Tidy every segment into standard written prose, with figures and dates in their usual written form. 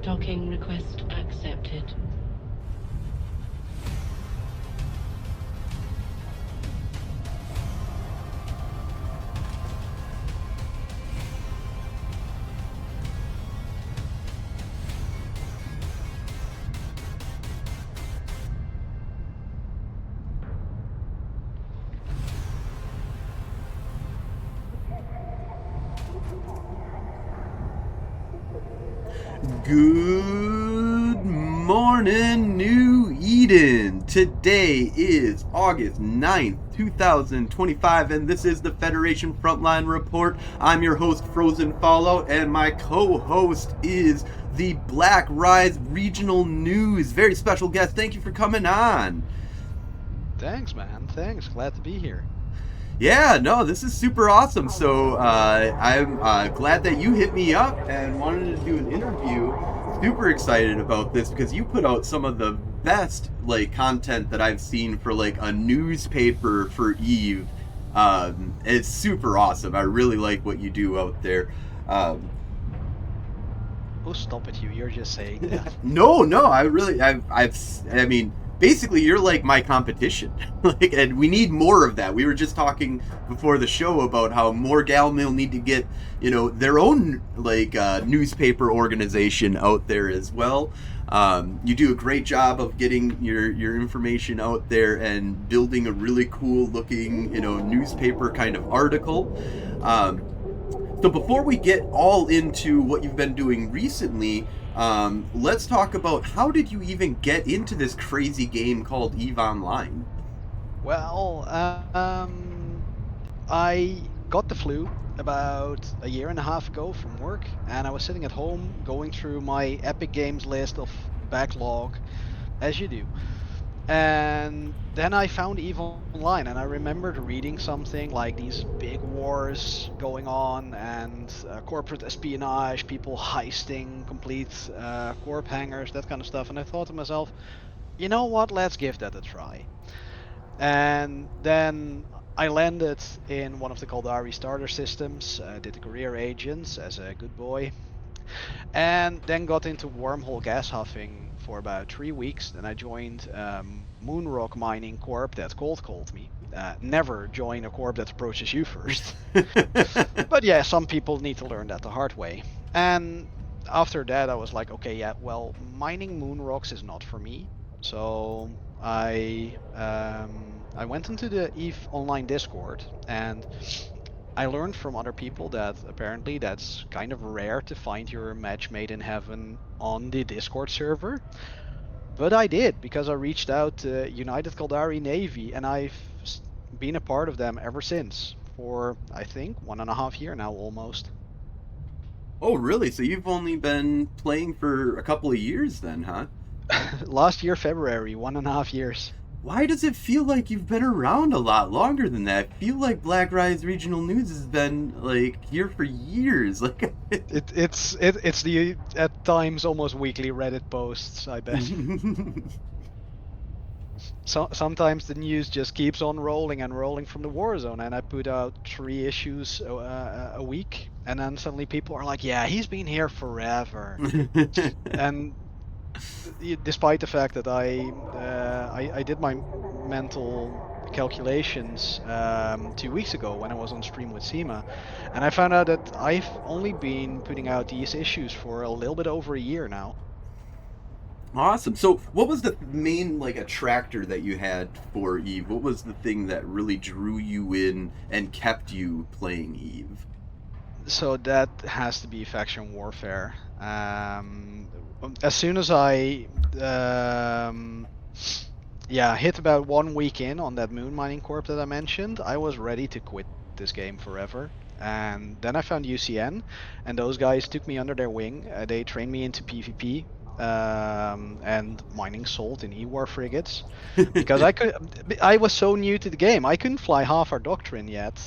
Docking request accepted. Good morning, New Eden. Today is August 9th, 2025, and this is the Federation Frontline Report. I'm your host, Frozen Fallout, and my co-host is the Black Rise Regional News. Very special guest. Thank you for coming on. Thanks, man. Thanks. Glad to be here. Yeah, no, this is super awesome. So I'm glad that you hit me up and wanted to do an interview. Super excited about this because you put out some of the best content that I've seen for a newspaper for EVE. It's super awesome. I really like what you do out there. Oh, stop it, you! You're just saying that. No, I mean, basically you're like my competition. And we need more of that. We were just talking before the show about how more Galmill need to get their own newspaper organization out there as well. You do a great job of getting your information out there and building a really cool looking newspaper kind of article. So before we get all into what you've been doing recently, let's talk about how did you even get into this crazy game called EVE Online? Well, I got the flu about a year and a half ago from work, and I was sitting at home going through my Epic Games list of backlog, as you do. And then I found EVE Online, and I remembered reading something like these big wars going on and corporate espionage, people heisting complete corp hangars, that kind of stuff. And I thought to myself, you know what, let's give that a try. And then I landed in one of the Caldari starter systems, did the career agents as a good boy, and then got into wormhole gas huffing for about 3 weeks. Then I joined Moonrock Mining Corp that cold called me. Never join a corp that approaches you first. But yeah, some people need to learn that the hard way. And after that, I was like, okay, yeah, well, mining moonrocks is not for me. So I went into the EVE Online Discord, and I learned from other people that apparently that's kind of rare to find your match made in heaven on the Discord server. But I did, because I reached out to United Caldari Navy, and I've been a part of them ever since, for I think 1.5 years now almost. Oh, really? So you've only been playing for a couple of years then, huh? Last year, February, 1.5 years. Why does it feel like you've been around a lot longer than that? I feel like Black Rise Regional News has been here for years. It's the at times almost weekly Reddit posts, I bet. So sometimes the news just keeps on rolling and rolling from the war zone, and I put out 3 issues a week, and then suddenly people are like, "Yeah, he's been here forever," and despite the fact that I did my mental calculations 2 weeks ago when I was on stream with Seema, and I found out that I've only been putting out these issues for a little bit over a year now. Awesome. So what was the main attractor that you had for EVE? What was the thing that really drew you in and kept you playing EVE? So that has to be faction warfare. As soon as I hit about 1 week in on that moon mining corp that I mentioned, I was ready to quit this game forever. And then I found UCN, and those guys took me under their wing. They trained me into PvP. And mining salt in E-War frigates, because I was so new to the game, I couldn't fly half our doctrine yet.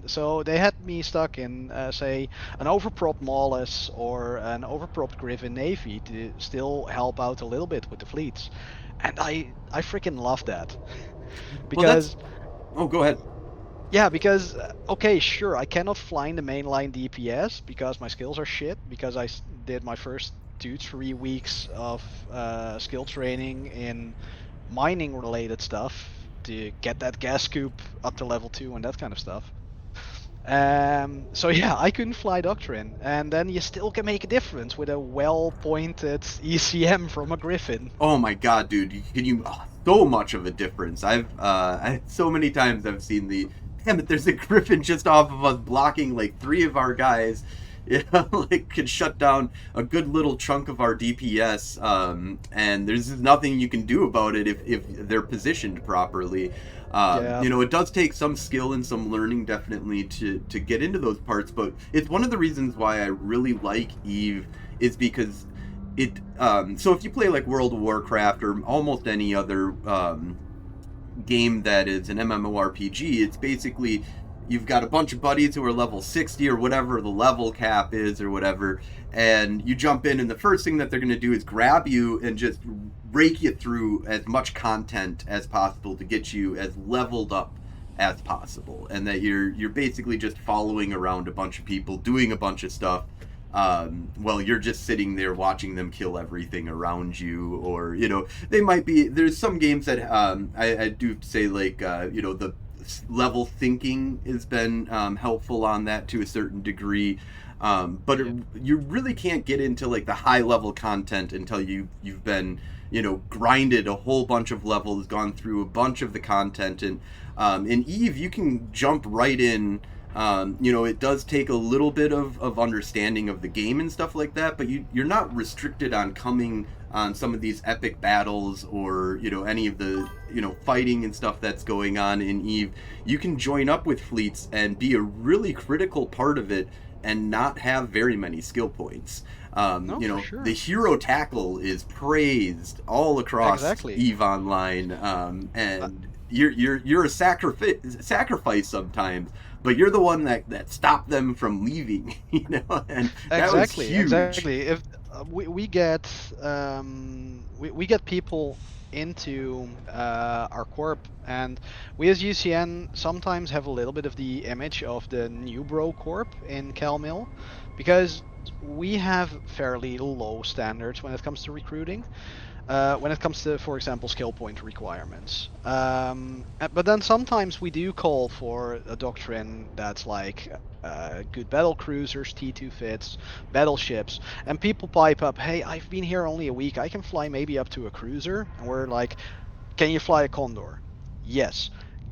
So they had me stuck in, say, an overpropped Maulus or an overpropped Griffin Navy to still help out a little bit with the fleets, and I freaking love that. Because oh, go ahead. Yeah, because, okay, sure, I cannot fly in the mainline DPS because my skills are shit, because I did my first 2-3 weeks of skill training in mining related stuff to get that gas scoop up to level 2 and that kind of stuff. So yeah, I couldn't fly Doctrine, and then you still can make a difference with a well-pointed ECM from a Griffin. Oh my god, dude! So much of a difference. So many times I've seen damn it. There's a Griffin just off of us blocking like 3 of our guys. Like could shut down a good little chunk of our DPS. And there's nothing you can do about it if they're positioned properly. Yeah. It does take some skill and some learning definitely to get into those parts, but it's one of the reasons why I really like Eve is because so if you play like World of Warcraft or almost any other game that is an MMORPG, it's basically you've got a bunch of buddies who are level 60 or whatever the level cap is or whatever, and you jump in and the first thing that they're going to do is grab you and just rake you through as much content as possible to get you as leveled up as possible, and that you're basically just following around a bunch of people doing a bunch of stuff while you're just sitting there watching them kill everything around you. Or they might be, there's some games that I do say like the level thinking has been helpful on that to a certain degree, but you really can't get into like the high level content until you've been grinded a whole bunch of levels, gone through a bunch of the content. And in Eve you can jump right in. It does take a little bit of understanding of the game and stuff like that, but you're not restricted on coming on some of these epic battles or any of the fighting and stuff that's going on in Eve. You can join up with fleets and be a really critical part of it and not have very many skill points. For sure. The hero tackle is praised all across Eve Online, and you're a sacrifice sometimes, but you're the one that stopped them from leaving, and that was huge. Exactly. If we get people into our corp, and we as UCN sometimes have a little bit of the image of the new bro corp in Cal Mill, because we have fairly low standards when it comes to recruiting. When it comes to, for example, skill point requirements. But then sometimes we do call for a doctrine that's like good battle cruisers, T2 fits, battleships, and people pipe up, hey, I've been here only a week, I can fly maybe up to a cruiser, and we're like, can you fly a Condor? Yes.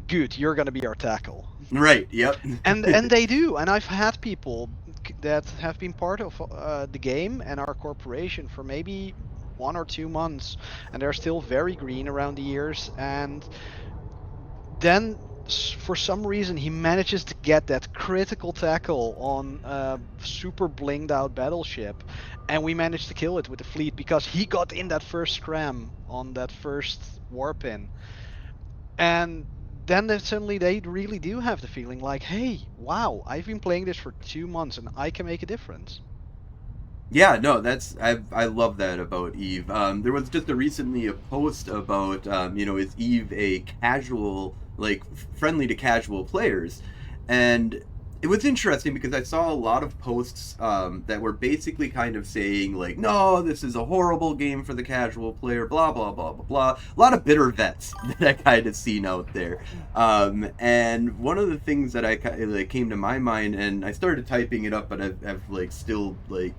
Good, you're gonna be our tackle. Right, yep. and they do, and I've had people that have been part of the game and our corporation for maybe 1 or 2 months, and they're still very green around the ears, and then for some reason he manages to get that critical tackle on a super blinged out battleship, and we managed to kill it with the fleet because he got in that first scram on that first warpin. And then suddenly they really do have the feeling like, hey, wow, I've been playing this for 2 months and I can make a difference. Yeah, no, I love that about Eve. There was just recently a post about is Eve a casual, like friendly to casual players, and it was interesting because I saw a lot of posts that were basically kind of saying like, no, this is a horrible game for the casual player, blah blah blah blah blah. A lot of bitter vets that I kind of seen out there, and one of the things that like came to my mind, and I started typing it up, but I've like still like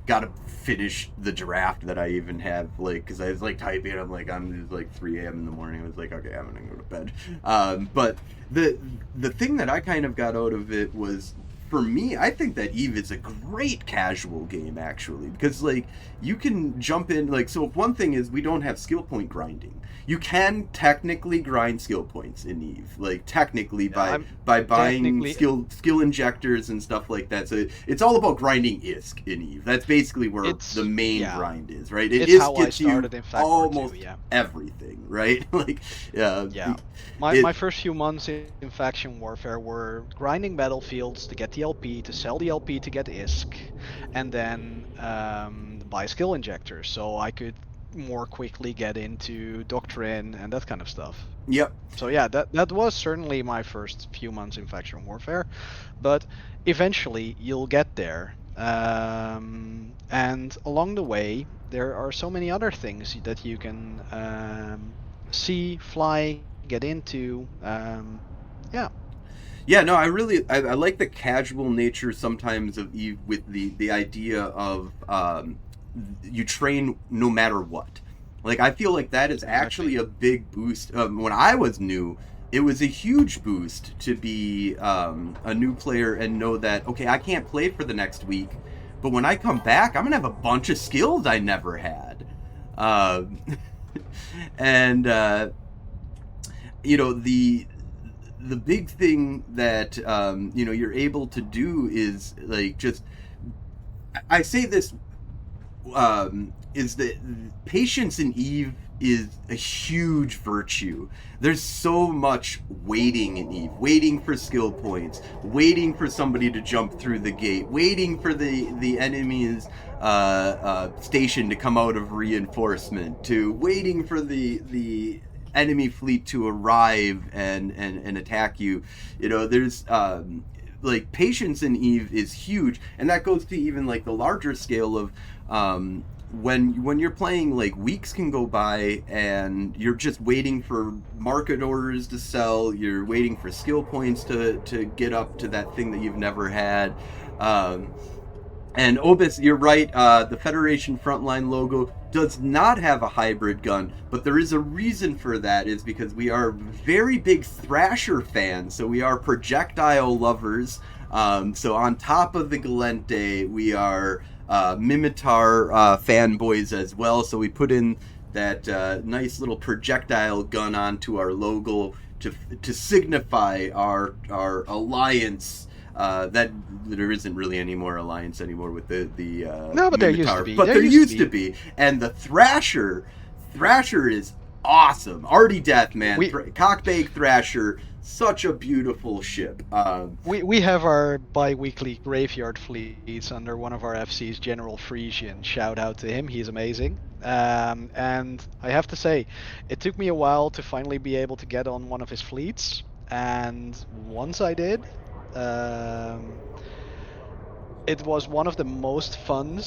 got to finish the draft that I even have, like, because I was like typing it, I'm like 3 a.m. in the morning. I was like, okay, I'm gonna go to bed. But the thing that I kind of got out of it was, for me, I think that Eve is a great casual game actually, because like you can jump in, like, so one thing is we don't have skill point grinding. You can technically grind skill points in Eve, like technically by buying skill injectors and stuff like that. So it's all about grinding ISK in Eve. That's basically where the main grind is, right? It's how I started in Fact almost 2, everything, right? Like my first few months in faction warfare were grinding battlefields to get the LP, to sell the LP to get ISK, and then buy skill injectors so I could more quickly get into doctrine and that kind of stuff. Yep. So yeah, that was certainly my first few months in faction warfare, but eventually you'll get there And along the way, there are so many other things that you can see, fly, get into. Yeah, Yeah, no, I like the casual nature sometimes of Eve with the idea of you train no matter what. Like I feel like that is actually exactly. a big boost. When I was new, it was a huge boost to be a new player and know that okay, I can't play for the next week, but when I come back, I'm gonna have a bunch of skills I never had. Um, and you know the big thing that you're able to do is like just I say this is that patience in Eve is a huge virtue. There's so much waiting in Eve, waiting for skill points, waiting for somebody to jump through the gate, waiting for the enemy's station to come out of reinforcement, to waiting for the enemy fleet to arrive and attack you. You know, there's like patience in Eve is huge, and that goes to even like the larger scale of um, when you're playing, like weeks can go by and you're just waiting for market orders to sell, you're waiting for skill points to get up to that thing that you've never had. um, and Obis, you're right. The Federation Frontline logo does not have a hybrid gun, but there is a reason for that. Is because we are very big Thrasher fans, so we are projectile lovers. So on top of the Galente, we are Mimitar fanboys as well. So we put in that nice little projectile gun onto our logo to signify our alliance. That there isn't really any more alliance anymore with the No, but there used to Minotaur, be. but there used to be. And the Thrasher is awesome. Artie Death, man, We Cockbag Thrasher, such a beautiful ship. we have our bi-weekly graveyard fleets under one of our FCs, General Frisian. Shout out to him, he's amazing. And I have to say, it took me a while to finally be able to get on one of his fleets. And once I did, um, it was one of the most fun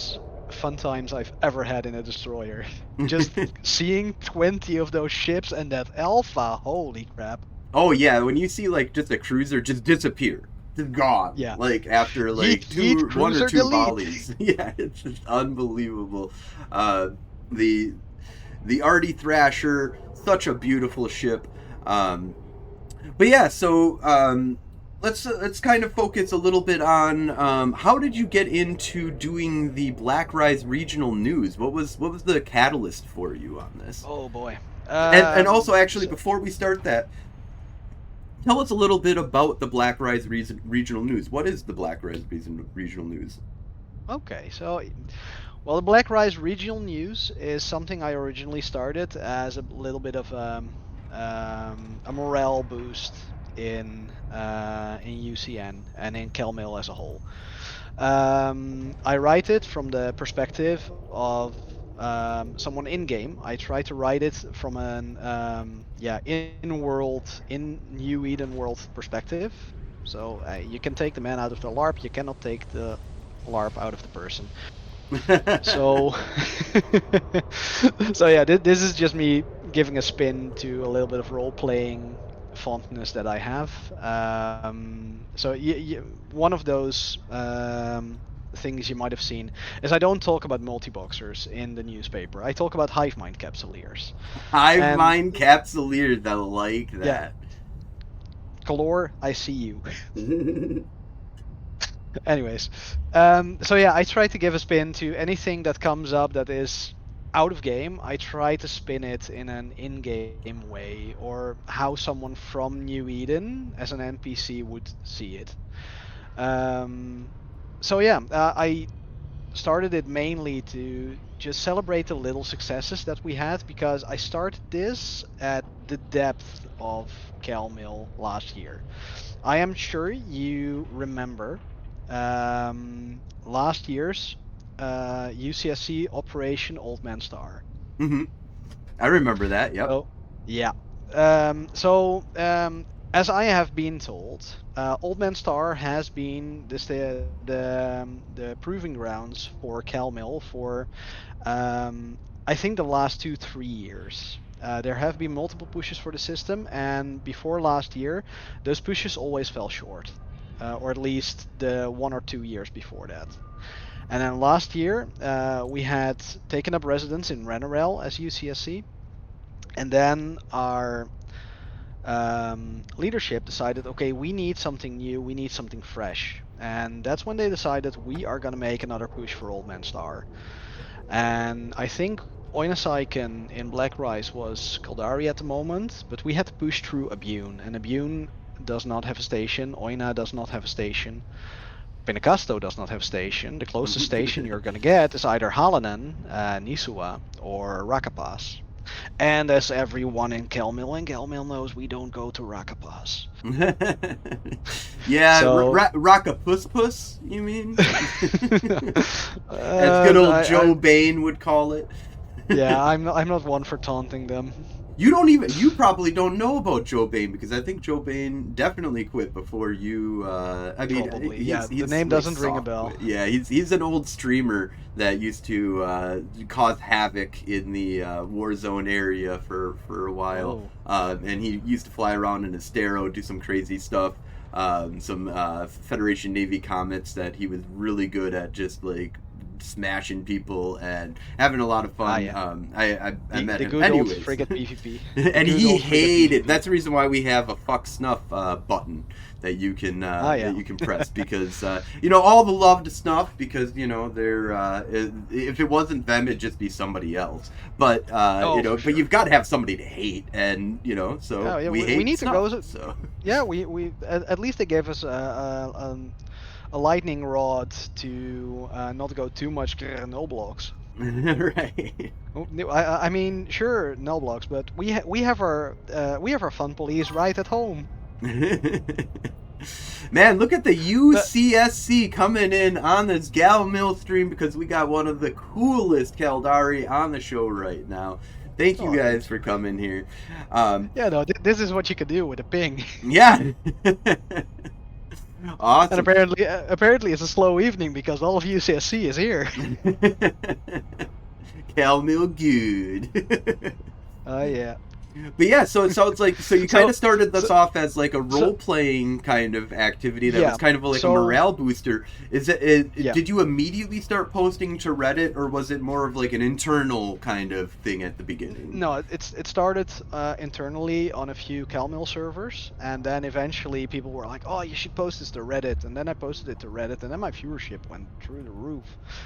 times I've ever had in a destroyer. Just seeing 20 of those ships and that alpha, holy crap. Oh yeah, when you see like just a cruiser just disappear, just gone, Yeah. like after Yeet, like yeet, one or cruiser two delete. volleys. Yeah, it's just unbelievable. Uh, the the Artie Thrasher, such a beautiful ship. Um, but yeah, so let's kind of focus a little bit on how did you get into doing the Black Rise regional news? What was the catalyst for you on this? Oh boy. And also actually So, before we start that, tell us a little bit about the Black Rise regional news. What is the Black Rise regional news? okay, so well, the Black Rise Regional News is something I originally started as a little bit of a morale boost in UCN and in Kelmil as a whole. I write it from the perspective of someone in game. I try to write it from an in world, in New Eden world perspective. So you can take the man out of the LARP, you cannot take the LARP out of the person. So, so yeah, this is just me giving a spin to a little bit of role-playing fondness that I have. So one of those things you might have seen is I don't talk about multi-boxers in the newspaper. I talk about hive mind capsuleers. Hive And mind capsuleers. I like yeah, that. Kalor, I see you. Anyways, so yeah, I try to give a spin to anything that comes up that is out of game. I try to spin it in an in-game way, or how someone from New Eden as an NPC would see it. Um, so yeah, I started it mainly to just celebrate the little successes that we had, because I started this at the depth of Calmill last year. I am sure you remember last year's UCSC Operation Old Man Star. Hmm. I remember that. Yep. So, yeah. So, as I have been told, Old Man Star has been the proving grounds for Cal Mill for I think the last 2-3 years. There have been multiple pushes for the system, and before last year, those pushes always fell short, or at least the 1 or 2 years before that. And then last year, we had taken up residence in Renorel as UCSC, and then our leadership decided, okay, we need something new, we need something fresh. And that's when they decided we are going to make another push for Old Man Star. And I think Oinasaiken in Black Rice was Caldari at the moment, but we had to push through Abune, and Abune does not have a station, Oina does not have a station, Pinacasto does not have a station. The closest station you're going to get is either Halanen, Nisua, or Rakapas. And as everyone in Kelmil and Kelmil knows, we don't go to Rakapas. Yeah, So- Rockapus, you mean? As good old Joe Bain would call it. Yeah, I'm not one for taunting them. You probably don't know about Joe Bain, because I think Joe Bain definitely quit before you. I mean, Probably, he's, yeah. The he's name like doesn't ring a soft bell. quit. Yeah, he's an old streamer that used to cause havoc in the Warzone area for a while, and he used to fly around in a Stero, do some crazy stuff. Some Federation Navy comments that he was really good at, just like smashing people and having a lot of fun. Yeah. I met the him good anyways. old frigate PvP. And Good he old frigate hated. PvP. That's the reason why we have a fuck snuff button that you can that you can press, because all the love to snuff, because they're if it wasn't them, it'd just be somebody else. But sure. but you've got to have somebody to hate, and so Yeah, we hate we need snuff, to go. So Yeah, we at least they gave us a lightning rod to not go too much null blocks. right. I mean, sure, null blocks, but we have our fun police right at home. Man, look at the UCSC coming in on this Gal Mill stream, because we got one of the coolest Caldari on the show right now. Thank you guys for coming here. Yeah, no, this is what you can do with a ping. Yeah. Awesome. And apparently it's a slow evening because all of UCSC is here. Cal Mill good. Oh yeah. But yeah, so it sounds like you kind of started this off as like a role playing kind of activity that was kind of like a morale booster. Did you immediately start posting to Reddit, or was it more of like an internal kind of thing at the beginning? No, it started internally on a few CalMill servers, and then eventually people were like, "Oh, you should post this to Reddit," and then I posted it to Reddit, and then my viewership went through the roof,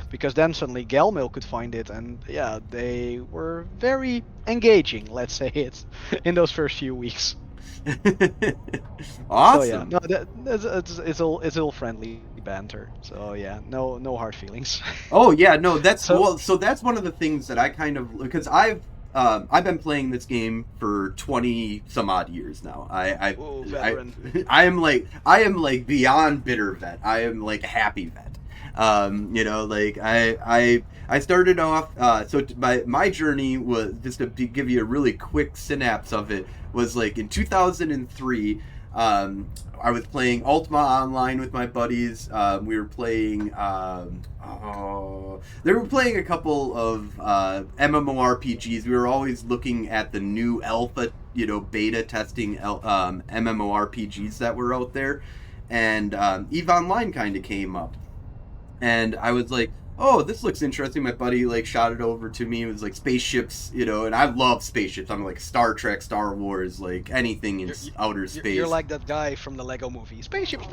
because then suddenly Galmill could find it, and yeah, they were very engaging, let's say it, in those first few weeks. Awesome. So yeah, no, it's all friendly banter. So yeah, no hard feelings. Oh yeah, no, that's so that's one of the things that I kind of, because I've been playing this game for 20 some odd years now. I am like beyond bitter vet. I am like happy vet. I started off, so my journey was, just to give you a really quick synapse of it, was like in 2003. I was playing Ultima Online with my buddies. We were playing, they were playing a couple of MMORPGs. We were always looking at the new alpha, beta testing MMORPGs that were out there, and EVE Online kind of came up. And I was like, oh, this looks interesting. My buddy like shot it over to me. It was like spaceships, and I love spaceships. I'm like Star Trek, Star Wars, like anything in outer space. You're like that guy from the Lego movie. Spaceships.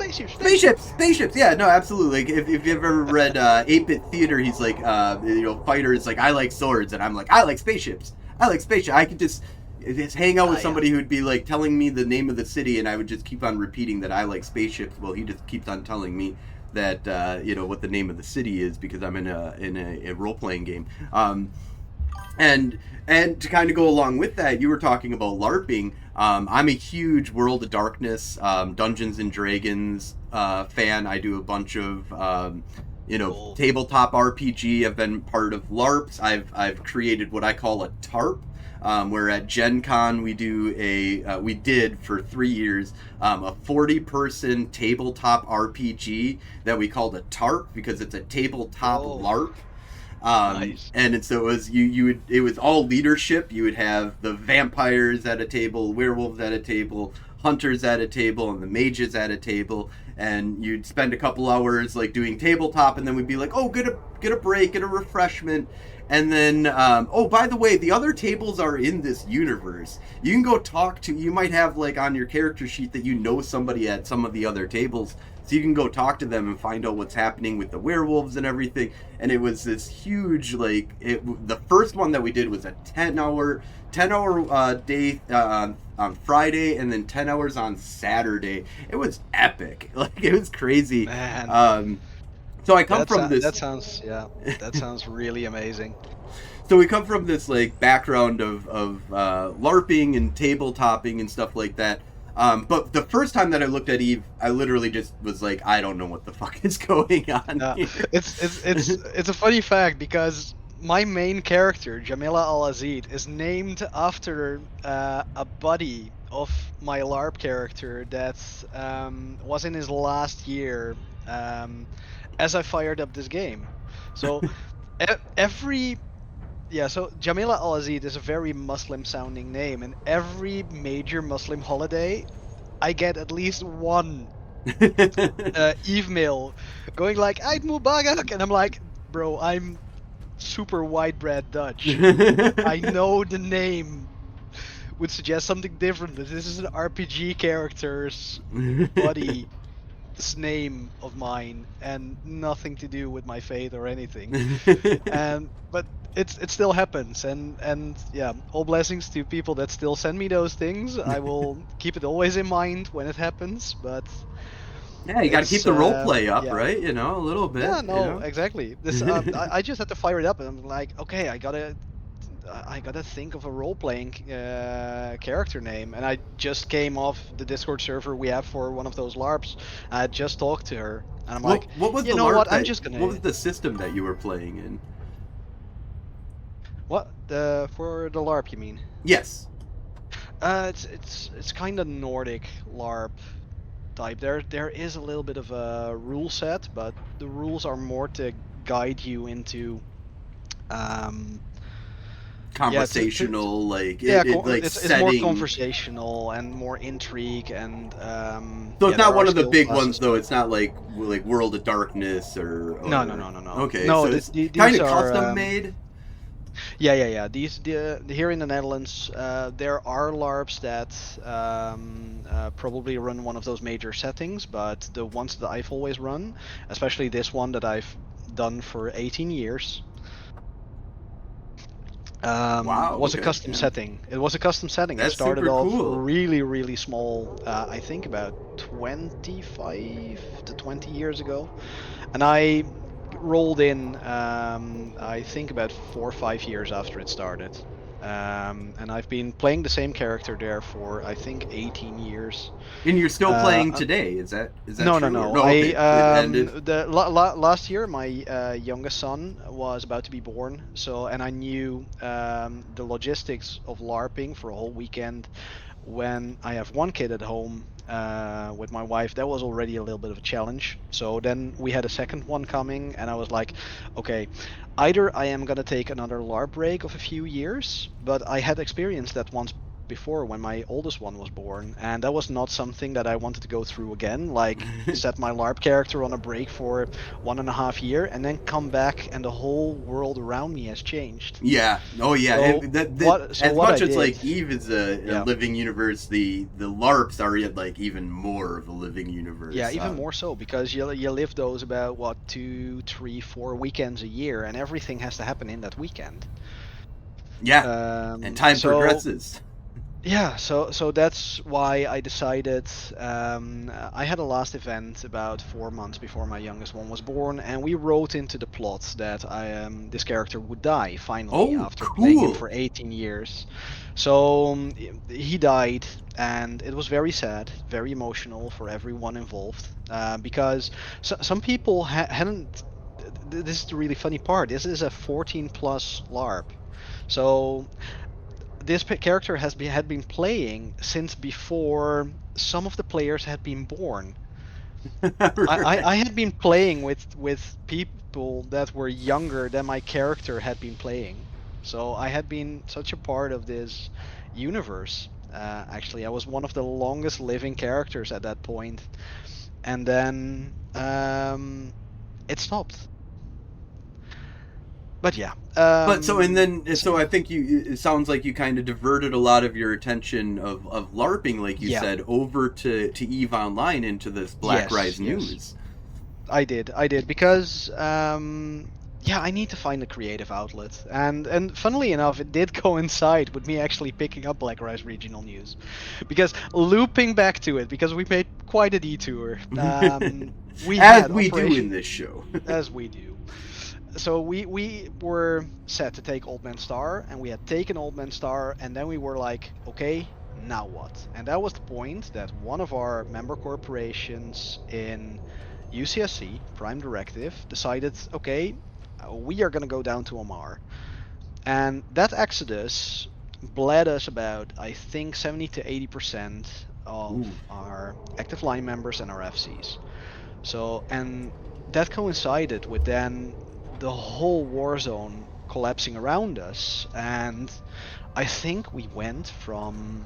Yeah, no, absolutely. Like if you've ever read 8-Bit Theater, he's like, fighters. Like, I like swords, and I'm like, I like spaceships. I could just hang out with somebody who'd be like telling me the name of the city, and I would just keep on repeating that I like spaceships. Well, he just keeps on telling me that what the name of the city is, because I'm in a role playing game, and to kind of go along with that, you were talking about LARPing. I'm a huge World of Darkness, Dungeons and Dragons fan. I do a bunch of Cool. tabletop RPG. I've been part of LARPs. I've created what I call a TARP. Where at Gen Con we did for 3 years a 40-person tabletop RPG that we called a TARP because it's a tabletop Oh, LARP. nice. So it was you would it was all leadership. You would have the vampires at a table, werewolves at a table, hunters at a table, and the mages at a table. And you'd spend a couple hours like doing tabletop, and then we'd be like, oh, get a break, get a refreshment. And then, oh, by the way, the other tables are in this universe. You can go talk to. You might have like on your character sheet that you know somebody at some of the other tables, so you can go talk to them and find out what's happening with the werewolves and everything. And it was this huge like the first one that we did was a 10-hour day on Friday, and then 10 hours on Saturday. It was epic. Like it was crazy. Man, So I come from this. that sounds really amazing. So we come from this like background of LARPing and tabletopping and stuff like that. But the first time that I looked at Eve, I literally just was like, I don't know what the fuck is going on here. It's a funny fact because my main character, Jamila Al-Azid, is named after a buddy of my LARP character that was in his last year as I fired up this game. So so Jamila Al-Azid is a very Muslim-sounding name, and every major Muslim holiday, I get at least one email going like Eid Mubarak, and I'm like, bro, I'm super white bread Dutch. I know the name would suggest something different, but this is an RPG character's buddy's name of mine and nothing to do with my faith or anything. But it still happens, and yeah, all blessings to people that still send me those things. I will keep it always in mind when it happens, but Yeah, you got to keep the role play up, yeah. right? You know, a little bit. Yeah, you no, know? exactly. This I just had to fire it up, and I'm like, okay, I gotta think of a role-playing character name, and I just came off the Discord server we have for one of those LARPs. I just talked to her, and I'm like, what was you the know LARP what? I'm that- just gonna What was the system that you were playing in? what for the LARP you mean? Yes. It's kind of Nordic LARP type. There is a little bit of a rule set, but the rules are more to guide you into Conversational, like yeah, like it's setting. more conversational and more intrigue, and So it's yeah, not there one are of the skill big classes. ones, though. It's not like World of Darkness or No. Okay, No, so it's these kind of are, custom made. Yeah. Here in the Netherlands, there are LARPs that probably run one of those major settings, but the ones that I've always run, especially this one that I've done for 18 years, Wow, was a okay, custom yeah. setting. It was a custom setting. That's It started super off cool. really small. I think about 25 to 20 years ago, and I rolled in. I think about 4 or 5 years after it started, and I've been playing the same character there for I think 18 years. And you're still playing Uh, today? Is that No, true? no, Or- no. okay. It ended. Last year, my youngest son was about to be born, so and I knew the logistics of LARPing for a whole weekend. When I have one kid at home with my wife, that was already a little bit of a challenge. So then we had a second one coming, and I was like, okay, either I am gonna take another LARP break of a few years, but I had experienced that once before when my oldest one was born, and that was not something that I wanted to go through again, like set my LARP character on a break for 1.5 years and then come back and the whole world around me has changed. Yeah. Oh, yeah. So As what much I as like did- Eve is a Yeah. living universe, the LARPs are like even more of a living universe. Yeah, even more so, because you live those about what 2, 3, 4 weekends a year, and everything has to happen in that weekend. Yeah. And time so- progresses. Yeah, so that's why I decided. I had a last event about 4 months before my youngest one was born, and we wrote into the plot that this character would die finally Oh, after playing him cool. for 18 years. So he died, and it was very sad, very emotional for everyone involved, because some people hadn't. This is the really funny part. This is a 14 plus LARP, so this character had been playing since before some of the players had been born. I Right. had been playing with people that were younger than my character had been playing. So I had been such a part of this universe. Actually, I was one of the longest living characters at that point, and then it stopped. But yeah, But so and then so so I think it sounds like you kind of diverted a lot of your attention of LARPing, like you yeah, said, over to Eve Online into this Black yes, Rise yes. News. I did because yeah, I need to find a creative outlet, and funnily enough, it did coincide with me actually picking up Black Rise Regional News, because looping back to it, because we made quite a detour. We As had we do in Operation this show. as we do. So we were set to take Old Man Star, and we had taken Old Man Star, and then we were like, okay, now what? And that was the point that one of our member corporations in UCSC, Prime Directive, decided, okay, we are going to go down to Omar. And that exodus bled us about, I think, 70 to 80% of Ooh. our active line members and our FCs. So, and that coincided with then the whole war zone collapsing around us. And I think we went from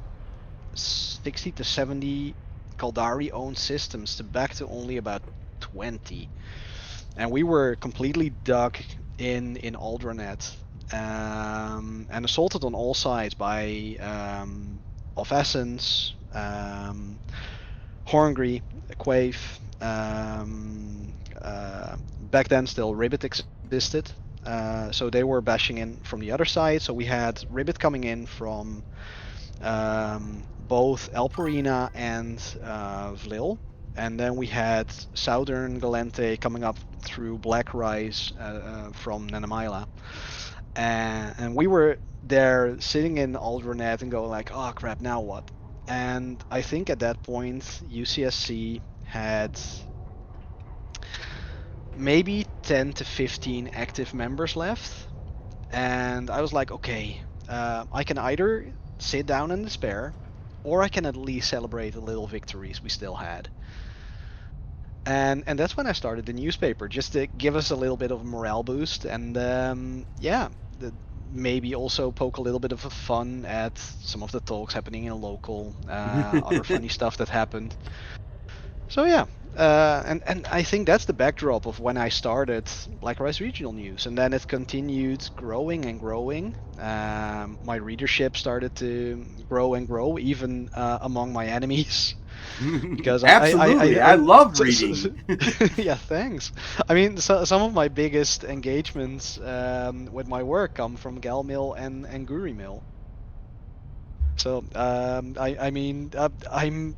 60 to 70 Caldari owned systems to back to only about 20. And we were completely dug in Aldranet, and assaulted on all sides by Of Essence, Horngry, Quave. Back then, still Ribbit existed. So they were bashing in from the other side. So we had Ribbit coming in from both Alperina and Vlil. And then we had Southern Galente coming up through Black Rise from Nanamila. And we were there sitting in Aldranet and going like, oh crap, now what? And I think at that point, UCSC had maybe 10 to 15 active members left. And I was like, okay, I can either sit down and despair, or I can at least celebrate the little victories we still had. And that's when I started the newspaper, just to give us a little bit of a morale boost, and yeah, maybe also poke a little bit of a fun at some of the talks happening in local, other funny stuff that happened. So yeah, and I think that's the backdrop of when I started Black Rice Regional News, and then it continued growing and growing. My readership started to grow and grow, even among my enemies, because Absolutely. I love reading. yeah, thanks. I mean, some of my biggest engagements with my work come from Gal Mill and Guri Mill. So I mean I'm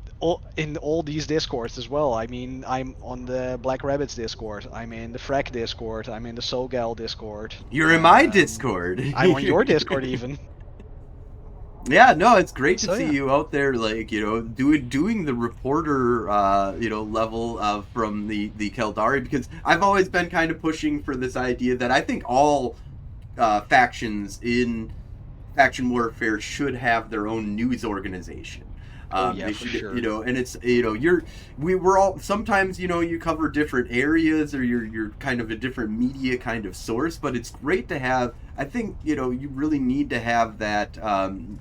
in all these discords as well. I mean I'm on the Black Rabbits Discord. I'm in the Frack Discord. I'm in the Sogal Discord. You're in my Discord. I'm on your Discord even. Yeah, no, it's great to So see yeah, you out there, like, doing the reporter, level from the Caldari, because I've always been kind of pushing for this idea that I think all factions in faction warfare should have their own news organization. oh yeah, They for should, sure. and it's, we're all, sometimes, you cover different areas, or you're kind of a different media kind of source, but it's great to have, I think, you really need to have that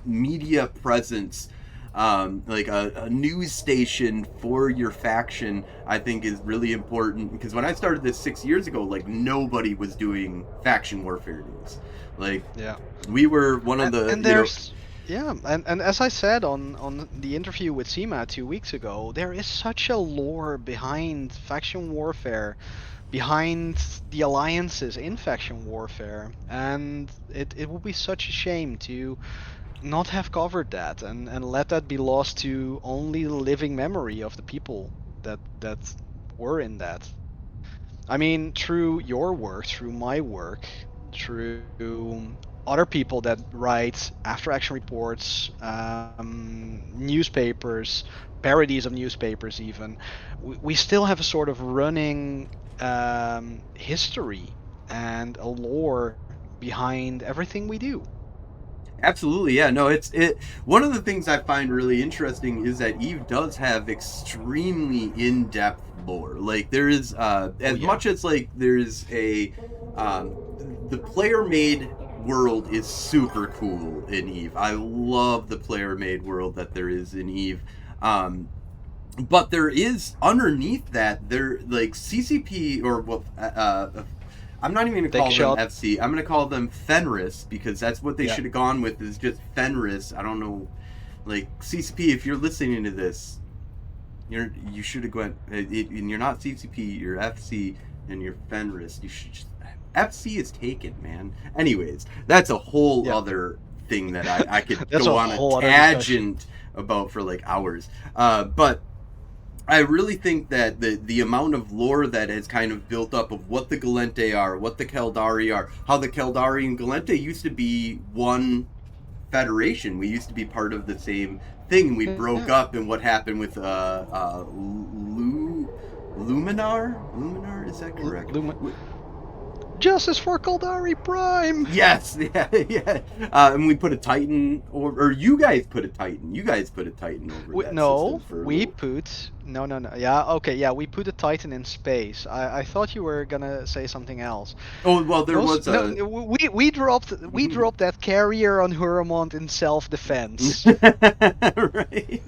media presence, like a news station for your faction. I think is really important, because when I started this 6 years ago, like, nobody was doing faction warfare news. Like, Yeah. we were one of the, And there's yeah, and as I said on the interview with Seema 2 weeks ago, there is such a lore behind faction warfare, behind the alliances in faction warfare, and it would be such a shame to not have covered that, and let that be lost to only the living memory of the people that were in that. I mean, through your work, through my work, through other people that write after action reports, newspapers, parodies of newspapers, even, we still have a sort of running history and a lore behind everything we do. Absolutely, yeah. No, it. One of the things I find really interesting is that Eve does have extremely in-depth lore. Like there is, Oh as yeah. much as like there's a, um, the player-made world is super cool in Eve. I love the player-made world that there is in Eve. Um, but there is underneath that there like CCP or what I'm not even gonna Take a call them shot. FC. I'm gonna call them Fenris because that's what they Yeah. should have gone with is just Fenris. I don't know, like CCP. If you're listening to this, you should have gone. And you're not CCP. You're FC and you're Fenris. You should just FC is taken, man. Anyways, that's a whole Yeah. other thing that I could That's go a on a whole other discussion. tangent about for like hours. But I really think that the amount of lore that has kind of built up of what the Galente are, what the Caldari are, how the Caldari and Galente used to be one federation. We used to be part of the same thing. We broke Yeah. up, and what happened with Luminar? Luminar, is that correct? Lumen. Justice for Caldari Prime. Yes, yeah, yeah. And we put a Titan, or you guys put a Titan. You guys put a Titan over that system No, for a we little. put no. Yeah, okay, yeah, we put a Titan in space. I thought you were gonna say something else. Oh well, there No, was no, a. we dropped that carrier on Huramont in self-defense. Right.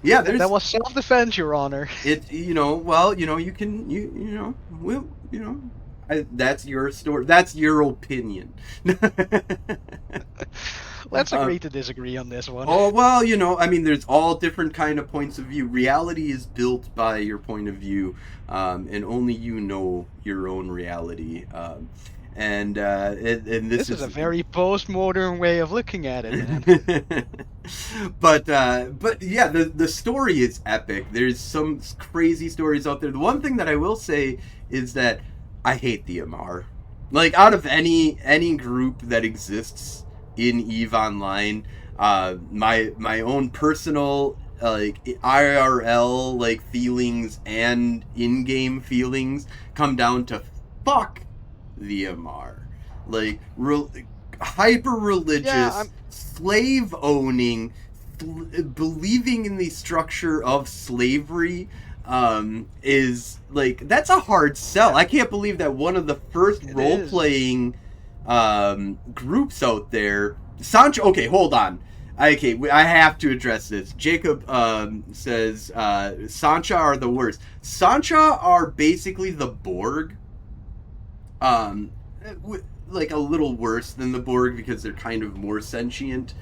Yeah, That there's was self-defense, Your Honor. it. Well, you can we'll that's your story. That's your opinion. Let's uh, agree to disagree on this one. oh well, I mean, there's all different kind of points of view. Reality is built by your point of view, and only you know your own reality. And this This is a very postmodern way of looking at it, man. but yeah, the story is epic. There's some crazy stories out there. The one thing that I will say is that I hate the Amar. Like out of any group that exists in Eve Online, my own personal like IRL like feelings and in-game feelings come down to fuck the Amar. Like hyper Yeah, religious, slave owning, believing in the structure of slavery is like that's a hard sell. yeah, I can't believe that one of the first it role is. playing groups out there, Sancho. Okay, hold on. Okay, I have to address this. Jacob says Sancha are the worst. Sancha are basically the Borg, um, like a little worse than the Borg because they're kind of more sentient.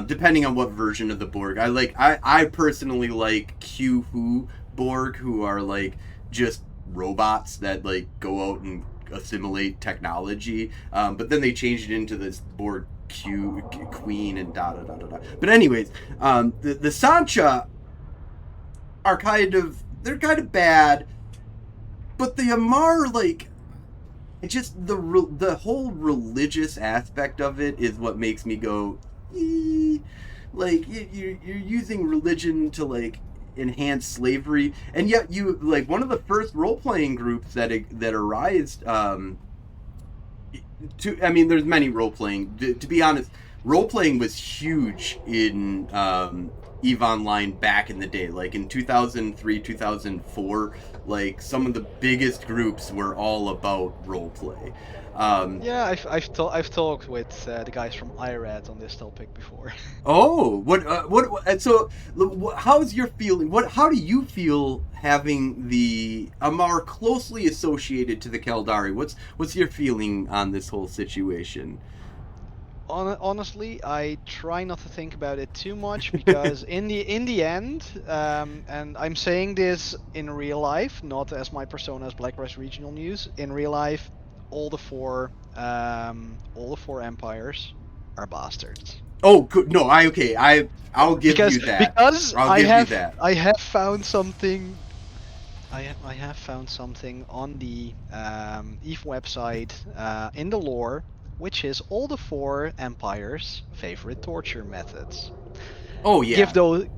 Depending on what version of the Borg, I personally like Q Who Borg, who are like just robots that like go out and assimilate technology. But then they changed it into this Borg Queen and da da da da da. But anyways, the Sancha are they're kind of bad, but the Amar like it's just the whole religious aspect of it is what makes me go, like you're using religion to like enhance slavery, and yet you like one of the first role playing groups that arised. I mean, there's many role playing. To be honest, role playing was huge in Eve Online back in the day, like in 2003, 2004. Like some of the biggest groups were all about role play. Um, Yeah, I've talked with the guys from IRAD on this topic before. oh, and so how's your feeling? How do you feel having the Amar closely associated to the Caldari? What's your feeling on this whole situation? Honestly, I try not to think about it too much because in the end, and I'm saying this in real life, not as my persona as Black Rest Regional News. In real life, all the four empires are bastards. Oh, good. No, I'll give Because you that. because I'll give you that. I have found something. I have found something on the Eve website in the lore, which is all the four empires' favorite torture methods. Oh yeah.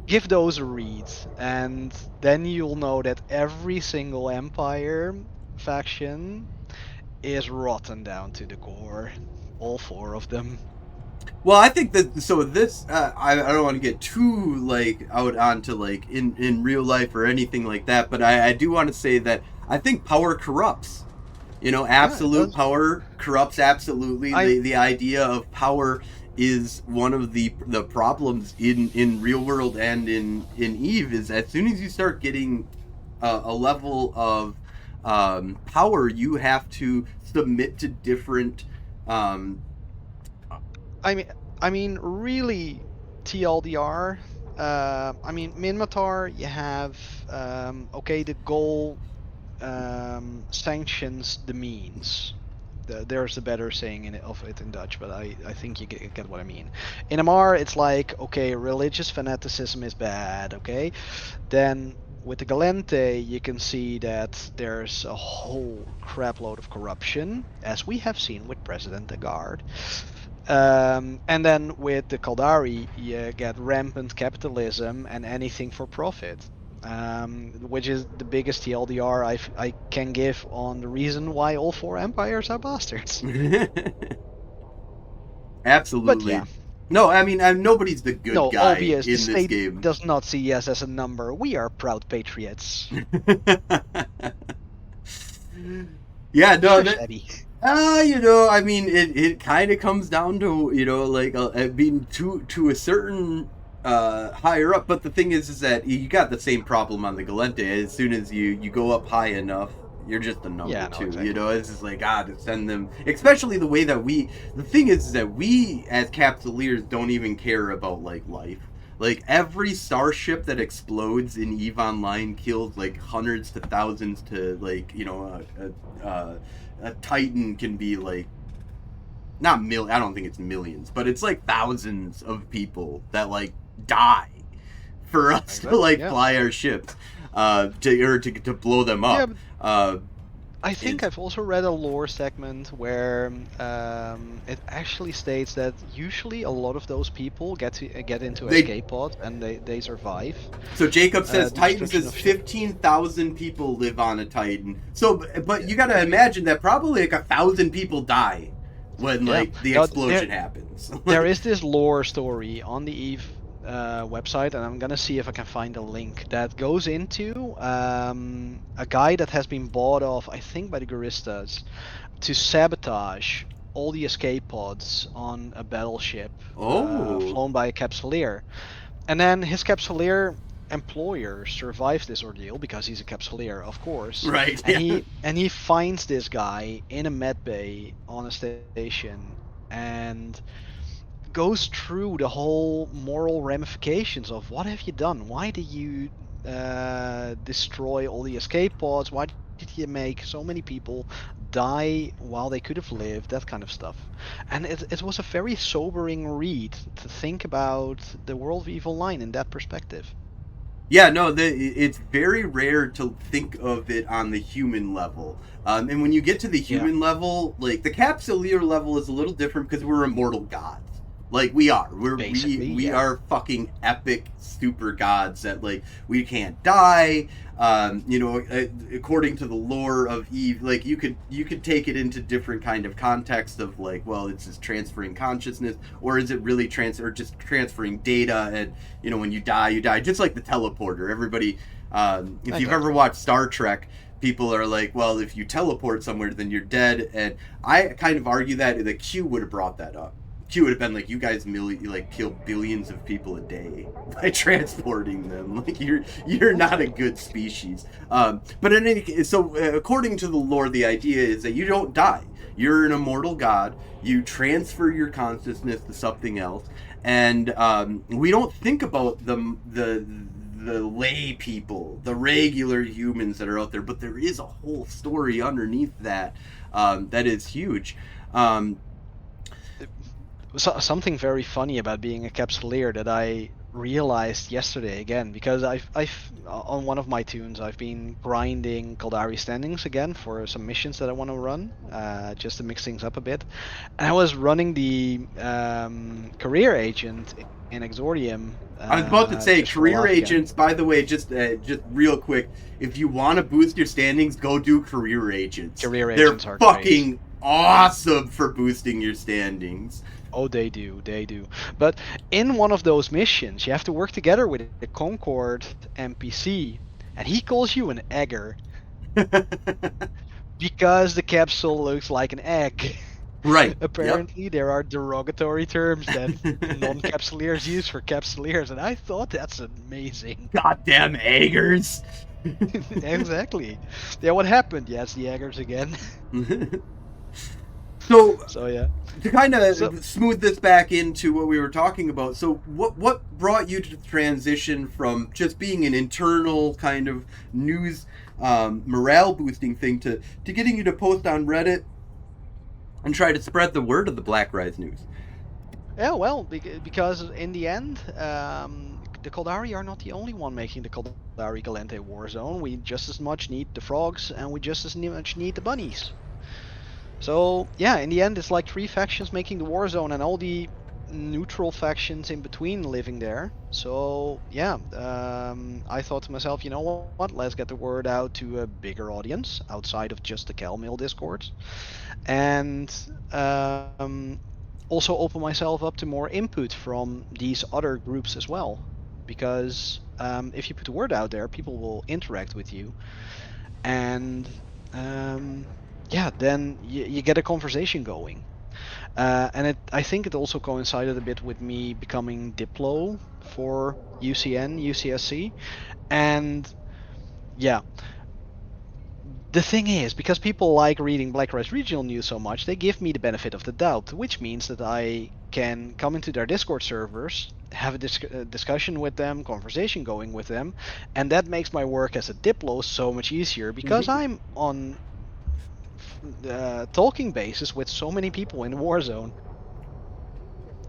Give those a read, and then you'll know that every single empire faction is rotten down to the core. All four of them. Well, I think that so this I don't want to get too like out onto like in real life or anything like that, but I do want to say that I think power corrupts. You know, Yeah, it absolute does. power corrupts absolutely. I The idea of power is one of the problems in real world and in Eve is as soon as you start getting a level of power, you have to submit to different um, I mean, really, TLDR. Minmatar, you have okay, the goal sanctions the means. There's a better saying of it in Dutch, but I think you get what I mean. In MR, it's like, okay, religious fanaticism is bad, okay? Then with the Galente, you can see that there's a whole crapload of corruption, as we have seen with President Lagarde. And then with the Caldari, you get rampant capitalism and anything for profit, which is the biggest TLDR I can give on the reason why all four empires are bastards. But yeah, absolutely. No, I mean nobody's the good no, guy obvious, the in this state game. does not see us as a number. We are proud patriots. Yeah, no, Shush, that, Abby. you know, I mean, it kind of comes down to you know, like being to a certain higher up. But the thing is that you got the same problem on the Galente. As soon as you go up high enough, you're just a number Yeah, no, two. You exactly. know, it's just like to send them. Especially the way that we. The thing is that we as Capsuleers don't even care about like life. Like every starship that explodes in Eve Online kills like hundreds to thousands to like you know a Titan can be like not mil. I don't think it's millions, but it's like thousands of people that like die for us to Exactly. like Yeah. fly our ships, to blow them Yeah, up. Uh, I think it's I've also read a lore segment where it actually states that usually a lot of those people get into they. escape pods and they survive So Jacob says the Titan destruction says of ship. 15,000 people live on a Titan. So, but Yeah, you got to imagine that probably like 1,000 people die when yeah. like the Now, explosion happens. there Like, is this lore story on the Eve website, and I'm gonna see if I can find a link that goes into a guy that has been bought off, I think, by the Guristas to sabotage all the escape pods on a battleship oh, flown by a Capsuleer. And then his Capsuleer employer survives this ordeal because he's a Capsuleer, of course. right, And yeah. he finds this guy in a med bay on a station and goes through the whole moral ramifications of what have you done? Why did you destroy all the escape pods? Why did you make so many people die while they could have lived? That kind of stuff. And it was a very sobering read to think about the world of Evil Line in that perspective. Yeah, no, it's very rare to think of it on the human level. And when you get to the Yeah, human level, like the Capsuleer level is a little different because we're immortal gods. Like we are, basically, we yeah. are fucking epic super gods that like we can't die. You know, according to the lore of Eve, like you could take it into different kind of context of like, well, it's just transferring consciousness, or is it really or just transferring data? And you know, when you die, just like the teleporter. Everybody, if you've ever Exactly. watched Star Trek, people are like, well, if you teleport somewhere, then you're dead. And I kind of argue that the Q would have brought that up. Q would have been like, you guys kill billions of people a day by transporting them. Like you're not a good species. But in any case, so according to the lore, the idea is that you don't die. You're an immortal god. You transfer your consciousness to something else, and we don't think about the lay people, the regular humans that are out there. But there is a whole story underneath that that is huge. Um, Something very funny about being a Capsuleer that I realized yesterday again, because I've on one of my tunes I've been grinding Caldari standings again for some missions that I want to run, just to mix things up a bit. And I was running the career agent in Exordium I was about to say, just for a career laugh again. agents. By the way, just real quick, if you want to boost your standings, go do career agents. Career They're agents are great. fucking awesome for boosting your standings. Oh, they do, they do. But in one of those missions, you have to work together with the Concord NPC, and he calls you an egger because the capsule looks like an egg. Right. Yep. Apparently, there are derogatory terms that non-capsuleers use for capsuleers, and I thought that's amazing. Goddamn eggers. Exactly. Yeah, what happened? Yes, the eggers again. So So yeah. to kind So of smooth this back into what we were talking about, so what brought you to transition from just being an internal kind of news morale boosting thing to getting you to post on Reddit and try to spread the word of the Black Rise news? yeah, well, because in the end, the Caldari are not the only one making the Caldari Galente Warzone. We just as much need the frogs, and we just as much need the bunnies. So yeah, in the end, it's like three factions making the Warzone, and all the neutral factions in between living there. So yeah, I thought to myself, you know what? Let's get the word out to a bigger audience outside of just the Calmail Discords, and also open myself up to more input from these other groups as well. Because if you put the word out there, people will interact with you, and yeah, then you get a conversation going. And I think it also coincided a bit with me becoming Diplo for UCN, UCSC, and yeah, the thing is, because people like reading Black Rise Regional News so much, they give me the benefit of the doubt, which means that I can come into their Discord servers, have a discussion with them, conversation going with them, and that makes my work as a Diplo so much easier because I'm on talking basis with so many people in Warzone.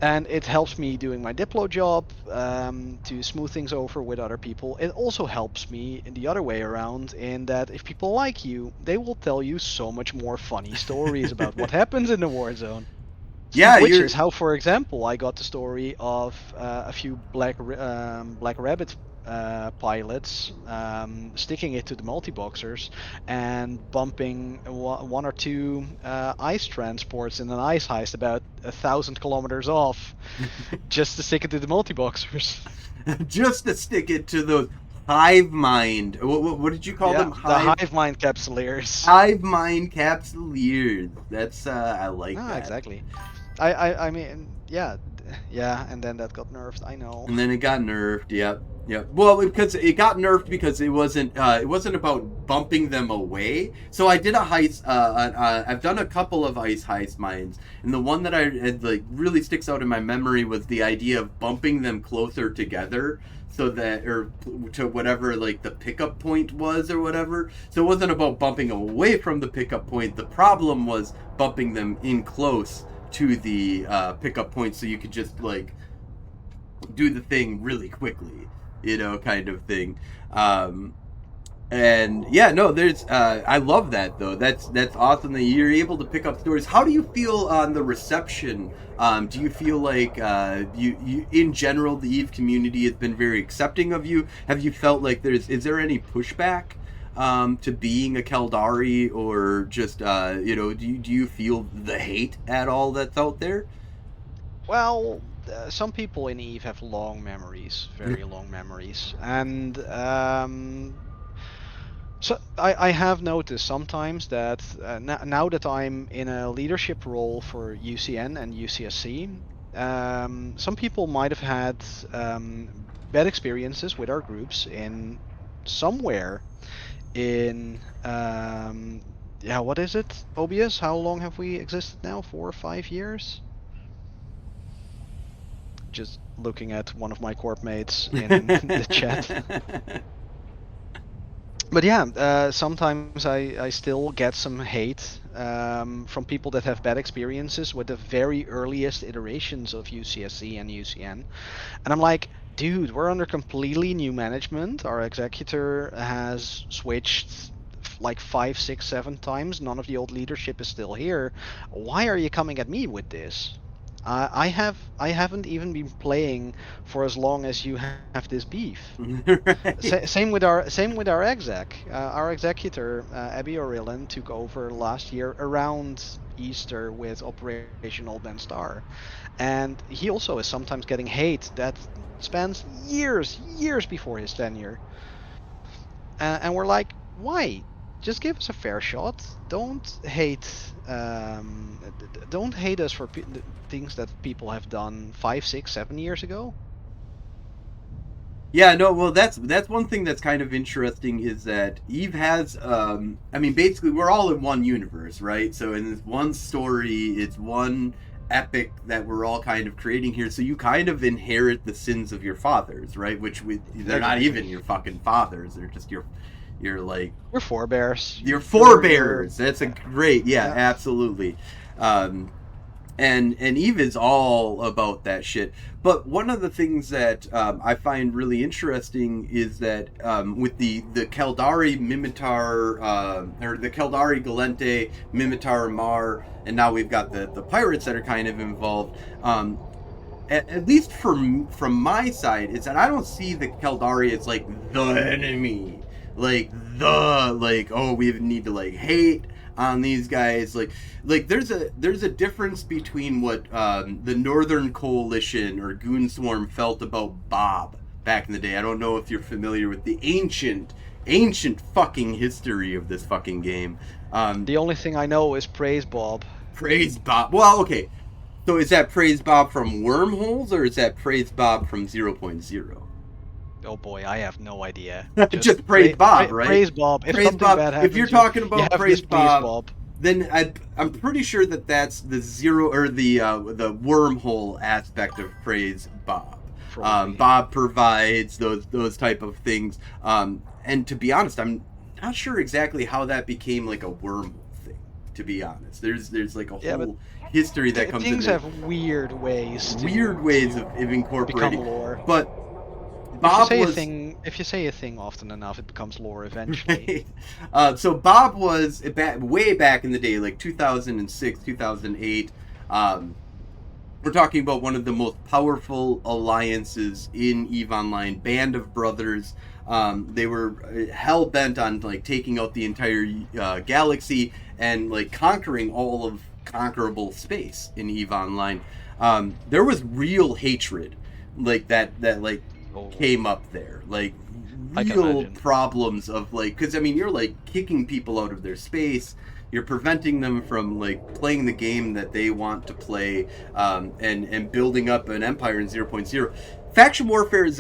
And it helps me doing my Diplo job to smooth things over with other people. It also helps me in the other way around in that if people like you, they will tell you so much more funny stories about what happens in the war zone. Yeah, Which you're is how, for example, I got the story of a few Black Rabbit pilots sticking it to the multi-boxers and bumping one or two ice transports in an ice heist about 1,000 kilometers off, just to stick it to the multi-boxers. just to stick it to those hive mind. What did you call Yeah, them? the hive mind capsuleers. Hive mind capsuleers. That's I like Ah, that. exactly. I mean, yeah, yeah, and then that got nerfed. I know. And then it got nerfed. Yep. Yep. Well, because it got nerfed because it wasn't about bumping them away. So I did a heist. I've done a couple of ice heist mines, and the one that I had, like really sticks out in my memory was the idea of bumping them closer together, so that or to whatever like the pickup point was or whatever. So it wasn't about bumping away from the pickup point. The problem was bumping them in close to the pickup point, so you could just like do the thing really quickly, kind of thing. And yeah, no, there's I love that though. That's awesome that you're able to pick up stories. How do you feel on the reception? Do you feel like you in general the Eve community has been very accepting of you? Have you felt like is there any pushback to being a Caldari, or just do you feel the hate at all that's out there? Well, some people in Eve have long memories, very long memories, and so I have noticed sometimes that now that I'm in a leadership role for UCN and UCSC, some people might have had bad experiences with our groups in somewhere in yeah, what is it? OBS? How long have we existed now? 4 or 5 years? Just looking at one of my corp mates in the chat. But yeah, sometimes I still get some hate from people that have bad experiences with the very earliest iterations of UCSC and UCN. And I'm like, dude, we're under completely new management. Our executor has switched like 5, 6, 7 times. None of the old leadership is still here. Why are you coming at me with this? I haven't even been playing for as long as you have this beef. Right. Same with our exec. Our executor Abby O'Rillan took over last year around Easter with Operation Old Man Star. And he also is sometimes getting hate that spans years before his tenure. And we're like, why? Just give us a fair shot. Don't hate. Don't hate us for things that people have done 5, 6, 7 years ago. Yeah, no, well, that's one thing that's kind of interesting is that Eve has, I mean, basically, we're all in one universe, right? So in this one story, it's one epic that we're all kind of creating here. So you kind of inherit the sins of your fathers, right? They're not even your fucking fathers; they're just your like Your forebears. your forebears. That's a great, yeah, absolutely. And Eve is all about that shit. But one of the things that I find really interesting is that with the Caldari Mimitar, or the Caldari Galente, Mimitar Mar, and now we've got the pirates that are kind of involved. At least from my side, is that I don't see the Caldari as like the enemy, like oh, we need to like hate on these guys. Like there's a difference between what the Northern Coalition or Goon Swarm felt about Bob back in the day. I don't know if you're familiar with the ancient fucking history of this fucking game. The only thing I know is praise Bob. Praise Bob. Well, okay. So is that praise Bob from Wormholes or is that praise Bob from 0.0? Oh boy, I have no idea. Just praise Bob, right? Praise Bob. If praise something Bob. bad happens, If you're talking about praise please Bob, then I'm pretty sure that that's the zero or the wormhole aspect of praise Bob. Bob provides those type of things. And to be honest, I'm not sure exactly how that became like a wormhole thing. To be honest, there's like a whole history that comes. Things have weird ways. Of incorporating become lore. But Bob if you say a thing often enough, it becomes lore eventually. Right. So Bob was way back in the day, like 2006, 2008. We're talking about one of the most powerful alliances in EVE Online, Band of Brothers. They were hell bent on like taking out the entire galaxy and like conquering all of conquerable space in EVE Online. There was real hatred like that came up there, like real problems of like, because I mean you're like kicking people out of their space, you're preventing them from like playing the game that they want to play, and building up an empire in 0.0. Faction warfare is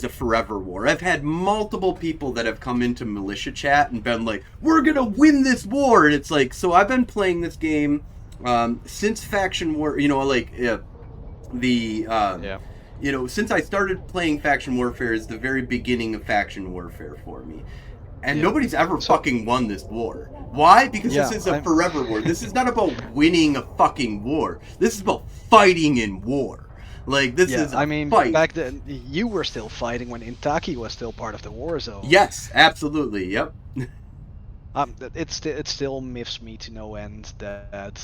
a forever war. I've had multiple people that have come into militia chat and been like, we're gonna win this war, and it's like, so I've been playing this game since faction war, you know, like you know, since I started playing faction warfare is the very beginning of faction warfare for me. And nobody's ever fucking won this war. Why? Because this is a forever war. This is not about winning a fucking war. This is about fighting in war. Like, this is a fight. Back then, you were still fighting when Intaki was still part of the war zone. Yes, absolutely, yep. It still miffs me to no end that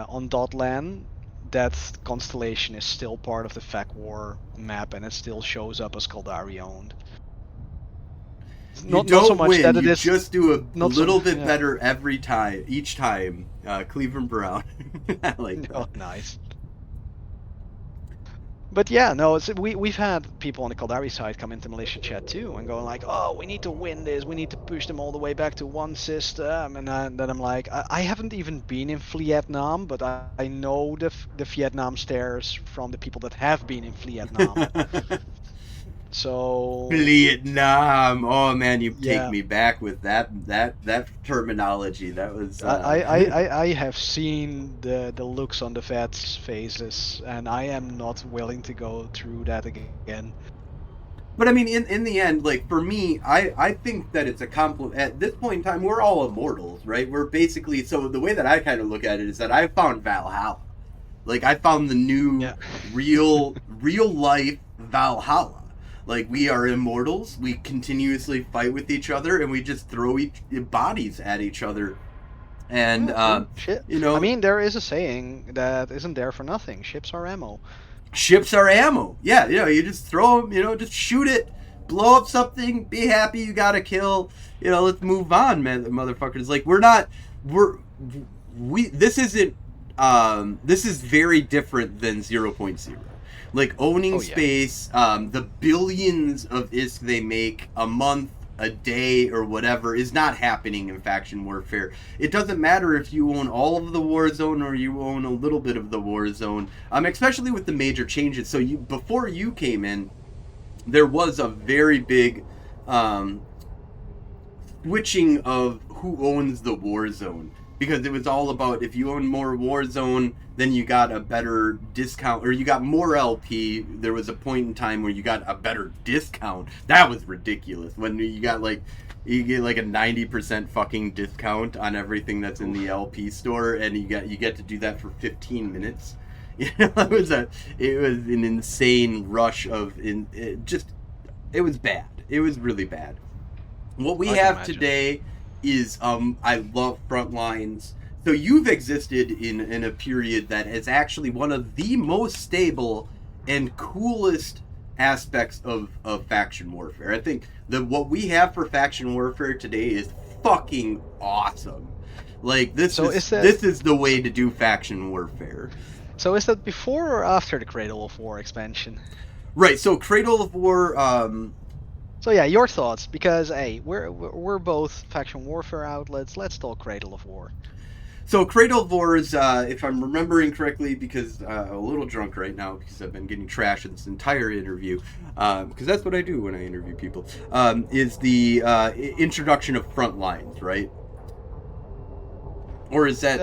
on Dotlan, that constellation is still part of the FAC War map, and it still shows up as Caldari owned. Not so much that you just do a little bit better every time, each time. Cleveland Brown. I like that. Oh, nice. But yeah, no, we've had people on the Caldari side come into militia chat too and going like, oh, we need to win this, we need to push them all the way back to one system, and then I'm like, I haven't even been in Vietnam, but I know the Vietnam stares from the people that have been in Vietnam. So Vietnam, oh man, you take me back with that terminology. That was I have seen the looks on the vets' faces, and I am not willing to go through that again. But I mean, in the end, like for me, I think that it's a compliment. At this point in time, we're all immortals, right? We're basically, so the way that I kind of look at it is that I found Valhalla. Like I found the new real life Valhalla. Like, we are immortals, we continuously fight with each other, and we just throw bodies at each other. And, you know... I mean, there is a saying that isn't there for nothing. Ships are ammo. Ships are ammo. Yeah, you know, you just throw them, you know, just shoot it, blow up something, be happy you got a kill, you know, let's move on, man, motherfuckers. Like, this isn't this is very different than 0.0. Like owning space, the billions of ISK they make a month, a day, or whatever is not happening in faction warfare. It doesn't matter if you own all of the war zone or you own a little bit of the war zone, especially with the major changes. So before you came in, there was a very big switching of who owns the war zone, because it was all about if you own more war zone, then you got a better discount, or you got more LP. There was a point in time where you got a better discount. That was ridiculous. When you get like a 90% fucking discount on everything that's in the LP store, and you get to do that for 15 minutes. You know, it was an insane rush of it was bad. It was really bad. What we have today is I love Frontlines. So you've existed in a period that is actually one of the most stable and coolest aspects of faction warfare. I think what we have for faction warfare today is fucking awesome. Like this is the way to do faction warfare. So is that before or after the Cradle of War expansion? Right. So Cradle of War. So yeah, your thoughts, because hey, we're both faction warfare outlets. Let's talk Cradle of War. So Cradle of War is, if I'm remembering correctly, because I'm a little drunk right now because I've been getting trashed in this entire interview, because that's what I do when I interview people, is the introduction of Frontlines, right? Or is that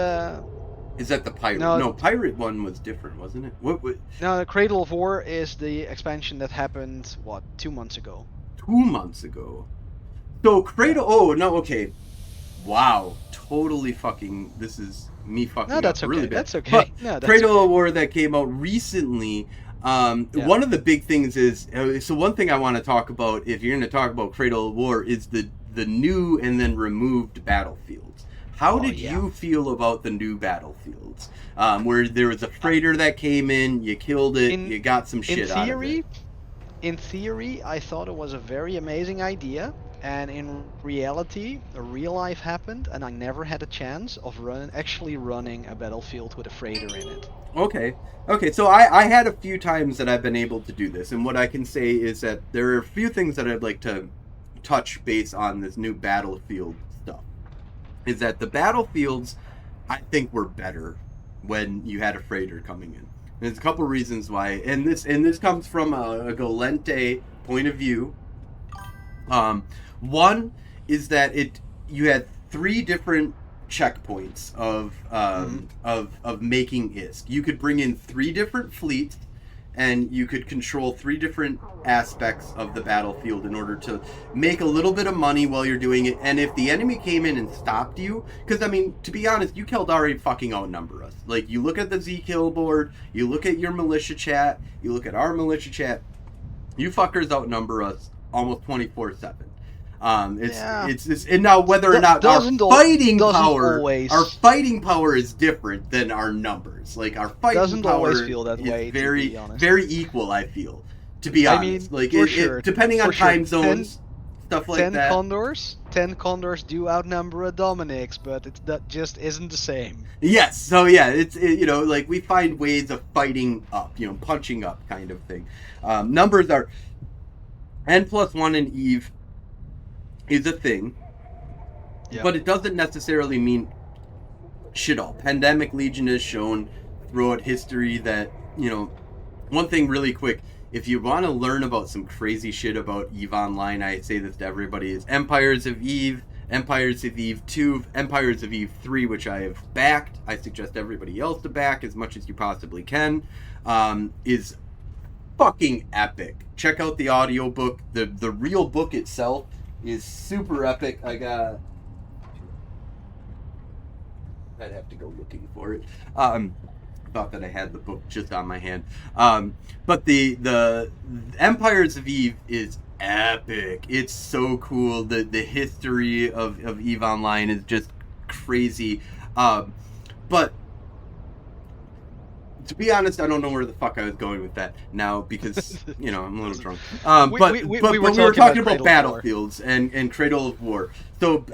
the Pirate? No, Pirate one was different, wasn't it? What? No, the Cradle of War is the expansion that happened, 2 months ago? 2 months ago. So Cradle, oh, no, okay. Wow. Totally fucking, this is me fucking no, that's up okay. really bad. That's okay. But no, that's Cradle okay. of War that came out recently, one of the big things is, so one thing I want to talk about, if you're going to talk about Cradle of War, is the new and then removed battlefields. How did you feel about the new battlefields? Where there was a freighter that came in, you killed it, you got some shit out of it. In theory, I thought it was a very amazing idea. And in reality, real life happened, and I never had a chance of actually running a battlefield with a freighter in it. Okay, so I had a few times that I've been able to do this, and what I can say is that there are a few things that I'd like to touch base on this new battlefield stuff. Is that the battlefields, I think, were better when you had a freighter coming in. There's a couple reasons why, and this comes from a Golente point of view. One is that you had 3 different checkpoints of making ISK. You could bring in 3 different fleets, and you could control 3 different aspects of the battlefield in order to make a little bit of money while you're doing it. And if the enemy came in and stopped you, because I mean, to be honest, you Caldari fucking outnumber us. Like, you look at the Z-kill board, you look at your militia chat, you look at our militia chat, you fuckers outnumber us almost 24/7. It's and now whether or not our fighting power is different than our numbers. Like, our fighting power always feel that way, very very equal. I feel, to be honest, like depending on time zones, stuff like that. 10 Condors do outnumber a Dominix, but that just isn't the same. Yes, so yeah, like we find ways of fighting up, punching up, kind of thing. Numbers are N+1 in Eve is a thing, but it doesn't necessarily mean shit all. Pandemic Legion has shown throughout history that, one thing really quick, if you want to learn about some crazy shit about EVE Online, I say this to everybody, is Empires of Eve, Empires of Eve 2, Empires of Eve 3, which I have backed. I suggest everybody else to back as much as you possibly can, is fucking epic. Check out the audiobook. The real book itself is super epic. I'd have to go looking for it. Thought that I had the book just on my hand. But the Empires of Eve is epic. It's so cool. The history of EVE Online is just crazy. But to be honest, I don't know where the fuck I was going with that now, because I'm a little drunk. But we were talking about battlefields and Cradle of War. So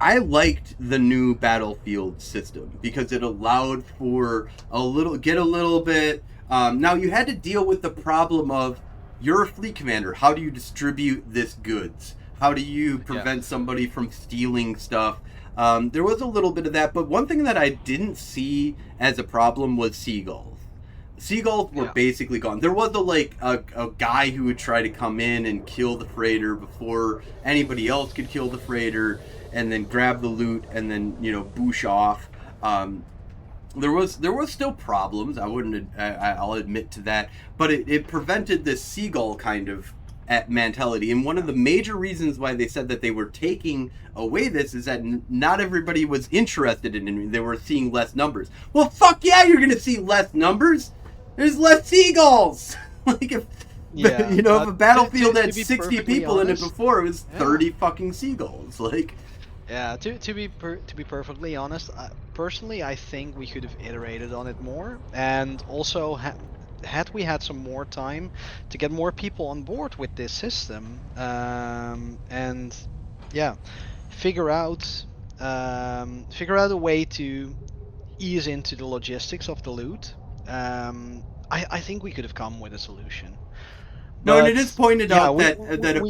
I liked the new battlefield system because it allowed for a little bit. Now you had to deal with the problem of you're a fleet commander. How do you distribute this goods? How do you prevent somebody from stealing stuff? There was a little bit of that, but one thing that I didn't see as a problem was seagulls. Seagulls were basically gone. There was a guy who would try to come in and kill the freighter before anybody else could kill the freighter, and then grab the loot and then boosh off. There was still problems. I'll admit to that, but it prevented this seagull kind of mentality. And one of the major reasons why they said that they were taking away this is that not everybody was interested in it. They were seeing less numbers. Well, fuck yeah, you're gonna see less numbers. There's less seagulls. Like if if a battlefield had 60 people honest, in it before, it was 30 fucking seagulls. Like. Yeah, to be perfectly honest, personally, I think we could have iterated on it more, and also had we had some more time to get more people on board with this system, and figure out a way to ease into the logistics of the loot. I think we could have come with a solution. No, and it is pointed out we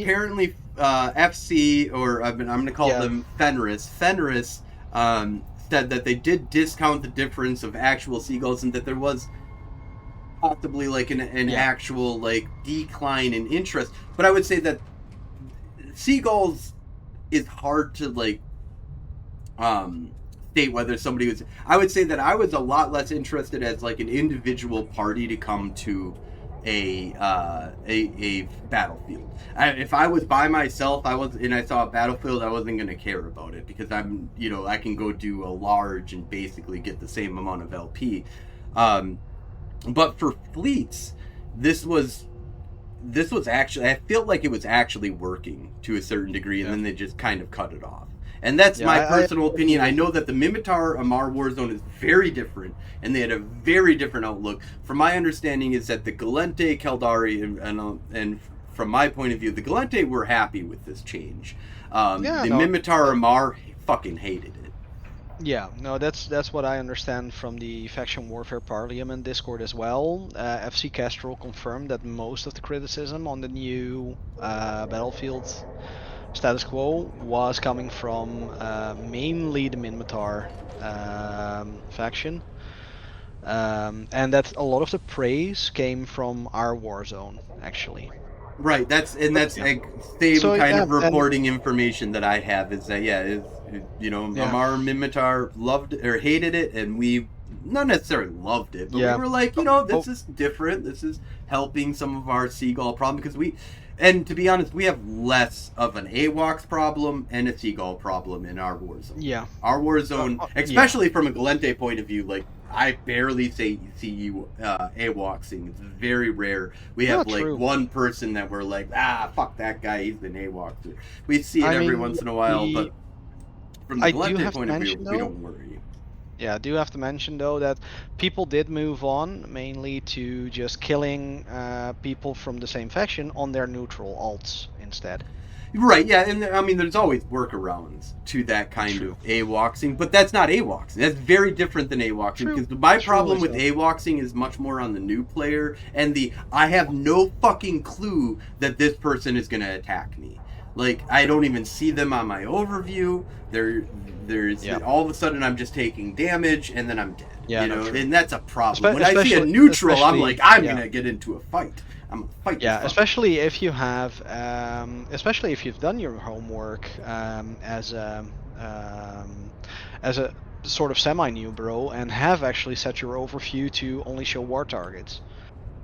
apparently FC, or I'm going to call them Fenris. Fenris said that they did discount the difference of actual seagulls, and that there was possibly like an actual like decline in interest. But I would say that seagulls is hard to like state whether somebody was. I would say that I was a lot less interested as like an individual party to come to a battlefield. If I was by myself, and I saw a battlefield, I wasn't going to care about it because I can go do a large and basically get the same amount of LP. But for fleets, this was actually, I feel like it was actually working to a certain degree, and then they just kind of cut it off. And that's my personal opinion. I know that the Mimitar Amarr Warzone is very different, and they had a very different outlook. From my understanding is that the Gallente, Caldari, and from my point of view, the Gallente were happy with this change. Mimitar Amarr fucking hated it. Yeah, no, that's what I understand from the Faction Warfare Parliament Discord as well. FC Castrol confirmed that most of the criticism on the new battlefield status quo was coming from mainly the Minmatar faction, and that a lot of the praise came from our war zone, actually. Right, that's same kind of reporting information that I have is that Amarr and Minmatar loved or hated it, and we not necessarily loved it, but we were like, this is different. This is helping some of our seagull problem because and to be honest, we have less of an AWACS problem and a seagull problem in our war zone. Yeah. Our war zone, especially from a Gallente point of view, like I barely see you AWACSing. It's very rare. We have one person that we're like, fuck that guy, he's been AWACSer. We see it every once in a while, but from the Gallente point of view, we don't worry. Yeah, I do have to mention though that people did move on mainly to just killing people from the same faction on their neutral alts instead. Right, yeah, and I mean there's always workarounds to that kind of AWACSing, but that's not AWACSing. That's very different than AWACSing because my problem with AWACSing is much more on the new player and I have no fucking clue that this person is going to attack me. Like, I don't even see them on my overview. There's all of a sudden I'm just taking damage and then I'm dead. Yeah, and that's a problem. When I see a neutral, I'm like, I'm gonna get into a fight. I'm gonna fight. Yeah, especially if you have, especially if you've done your homework as a sort of semi-new bro and have actually set your overview to only show war targets.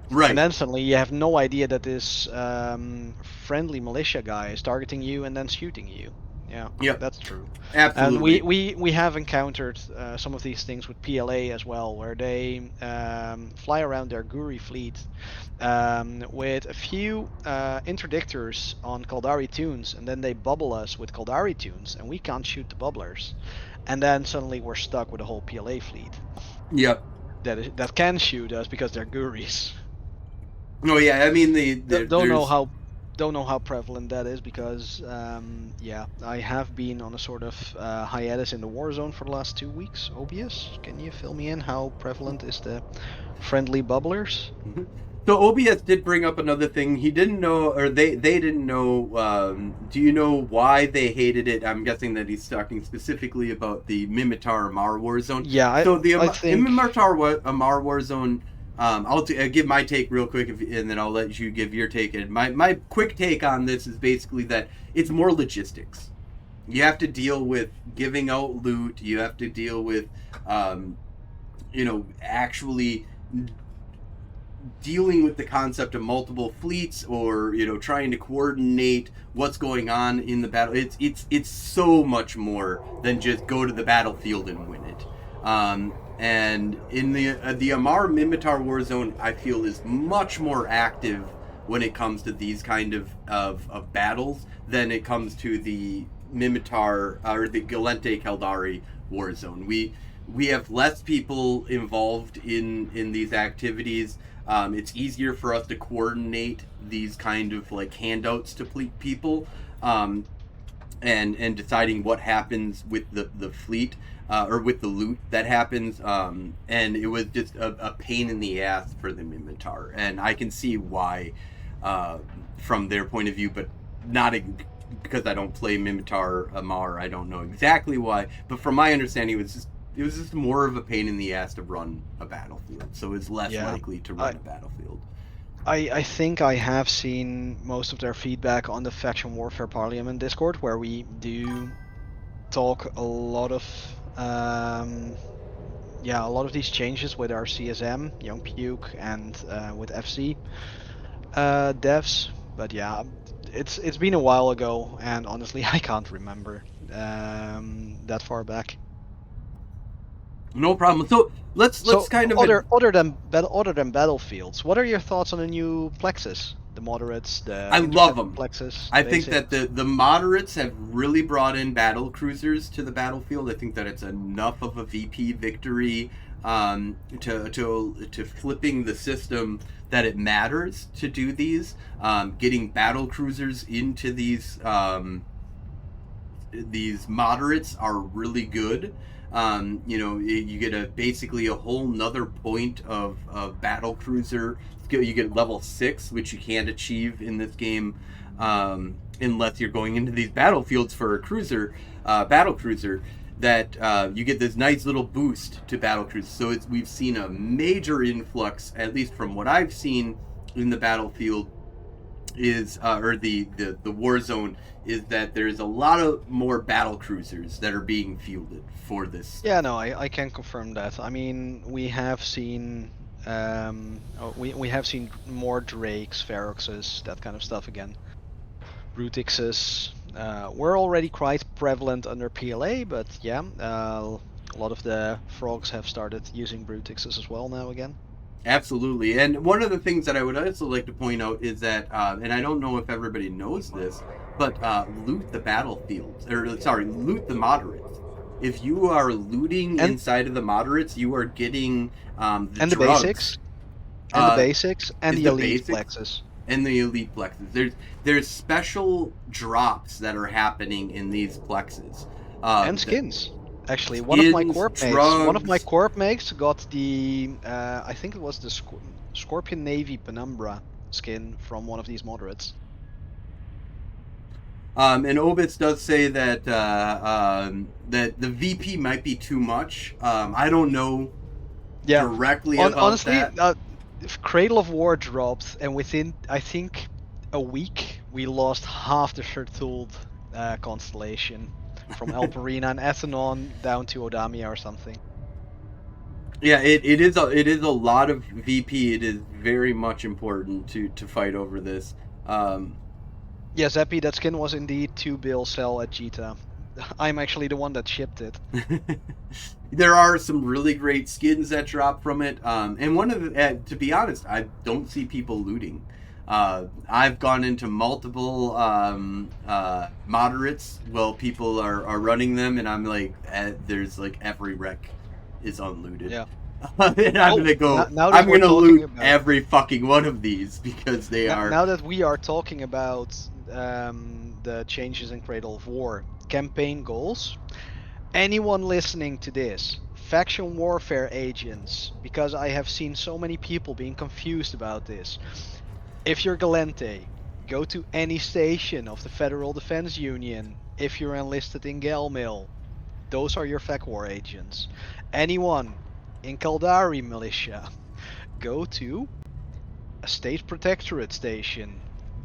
Right. And then suddenly you have no idea that this friendly militia guy is targeting you and then shooting you. Yeah, that's true. Absolutely. And we have encountered some of these things with PLA as well, where they fly around their Guri fleet with a few interdictors on Caldari tunes, and then they bubble us with Caldari tunes, and we can't shoot the bubblers. And then suddenly we're stuck with a whole PLA fleet. Yep. That can shoot us because they're Guris. Oh yeah, I mean don't know how don't know how prevalent that is because, yeah, I have been on a sort of hiatus in the Warzone for the last 2 weeks. OBS, can you fill me in? How prevalent is the friendly bubblers? So OBS did bring up another thing. He didn't know, or they didn't know. Do you know why they hated it? I'm guessing that he's talking specifically about the Mimitar Amar Warzone. Yeah, So the I think. Mimitar Amar Warzone. I'll give my take real quick, and then I'll let you give your take. And my quick take on this is basically that it's more logistics. You have to deal with giving out loot. You have to deal with, actually dealing with the concept of multiple fleets, or trying to coordinate what's going on in the battle. It's so much more than just go to the battlefield and win it. And in the Amar Mimitar Warzone, I feel is much more active when it comes to these kind of battles than it comes to the Mimitar or the Galente Caldari Warzone. We have less people involved in these activities. It's easier for us to coordinate these kind of like handouts to people, and deciding what happens with the fleet, or with the loot that happens. And it was just a pain in the ass for the Mimitar, and I can see why, from their point of view, but not because I don't play Mimitar Amar. I don't know exactly why, but from my understanding, it was just more of a pain in the ass to run a battlefield, so it's less likely to run a battlefield. I think I have seen most of their feedback on the Faction Warfare Parliament Discord, where we do talk a lot of these changes with our CSM, Young Puke, and with FC devs. But yeah, it's been a while ago, and honestly, I can't remember that far back. No problem. So let's kind of other than battlefields. What are your thoughts on the new Plexus? The moderates, I love them. Plexus. I think that the moderates have really brought in battle cruisers to the battlefield. I think that it's enough of a VP victory to flipping the system that it matters to do these. Getting battle cruisers into these moderates are really good. You get basically a whole nother point of battle cruiser skill. You get level 6, which you can't achieve in this game unless you're going into these battlefields for a cruiser, battle cruiser. That you get this nice little boost to battle cruisers. So we've seen a major influx, at least from what I've seen in the battlefield, is or the war zone, is that there's a lot of more battle cruisers that are being fielded for this. Yeah, no, I can confirm that. I mean, we have seen we have seen more Drakes, Feroxes, that kind of stuff again. Brutixes were already quite prevalent under PLA, but yeah, a lot of the frogs have started using Brutixes as well now again. Absolutely. And one of the things that I would also like to point out is that, and I don't know if everybody knows this, but loot the battlefields, or sorry, loot the moderates. If you are looting inside of the moderates, you are getting the basics, and the basics, and the elite plexus. And the elite plexes. There's special drops that are happening in these plexes. And skins. Actually, one of my corp mates got the I think it was the Scorpion Navy Penumbra skin from one of these moderates. And Obits does say that that the VP might be too much. I don't know directly about honestly, that. If Cradle of War dropped, and within, I think, a week, we lost half the Shertuld constellation. From Alperina and Ethanon down to Odamia or something. Yeah, it is a lot of VP. It is very much important to fight over this. Yes, Epi, that skin was indeed 2 bill sell at Jita. I'm actually the one that shipped it. There are some really great skins that drop from it, and one of the, to be honest, I don't see people looting. I've gone into multiple moderates while people are running them, and I'm like, there's like every wreck is unlooted. Yeah. And I'm Oh, gonna go. now that I'm we're gonna talking loot about every fucking one of these because they are. now that we are talking about the changes in Cradle of War campaign goals, anyone listening to this, faction warfare agents, because I have seen so many people being confused about this. If you're Galente, go to any station of the Federal Defense Union. If you're enlisted in Galmil, those are your fac war agents. Anyone in Caldari militia, go to a state protectorate station,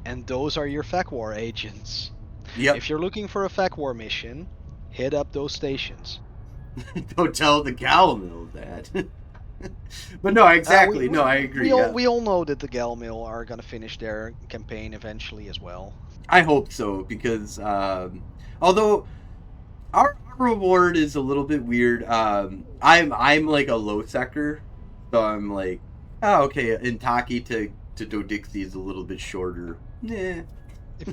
and those are your fac war agents. Yep. If you're looking for a fac war mission, hit up those stations. Don't tell the Galmill that. But no, exactly. No, I agree. Yeah, We all know that the Galmil are gonna finish their campaign eventually as well. I hope so because although our reward is a little bit weird. I'm like a low secker, so I'm like, oh okay. Intaki to Dodixie is a little bit shorter. Yeah,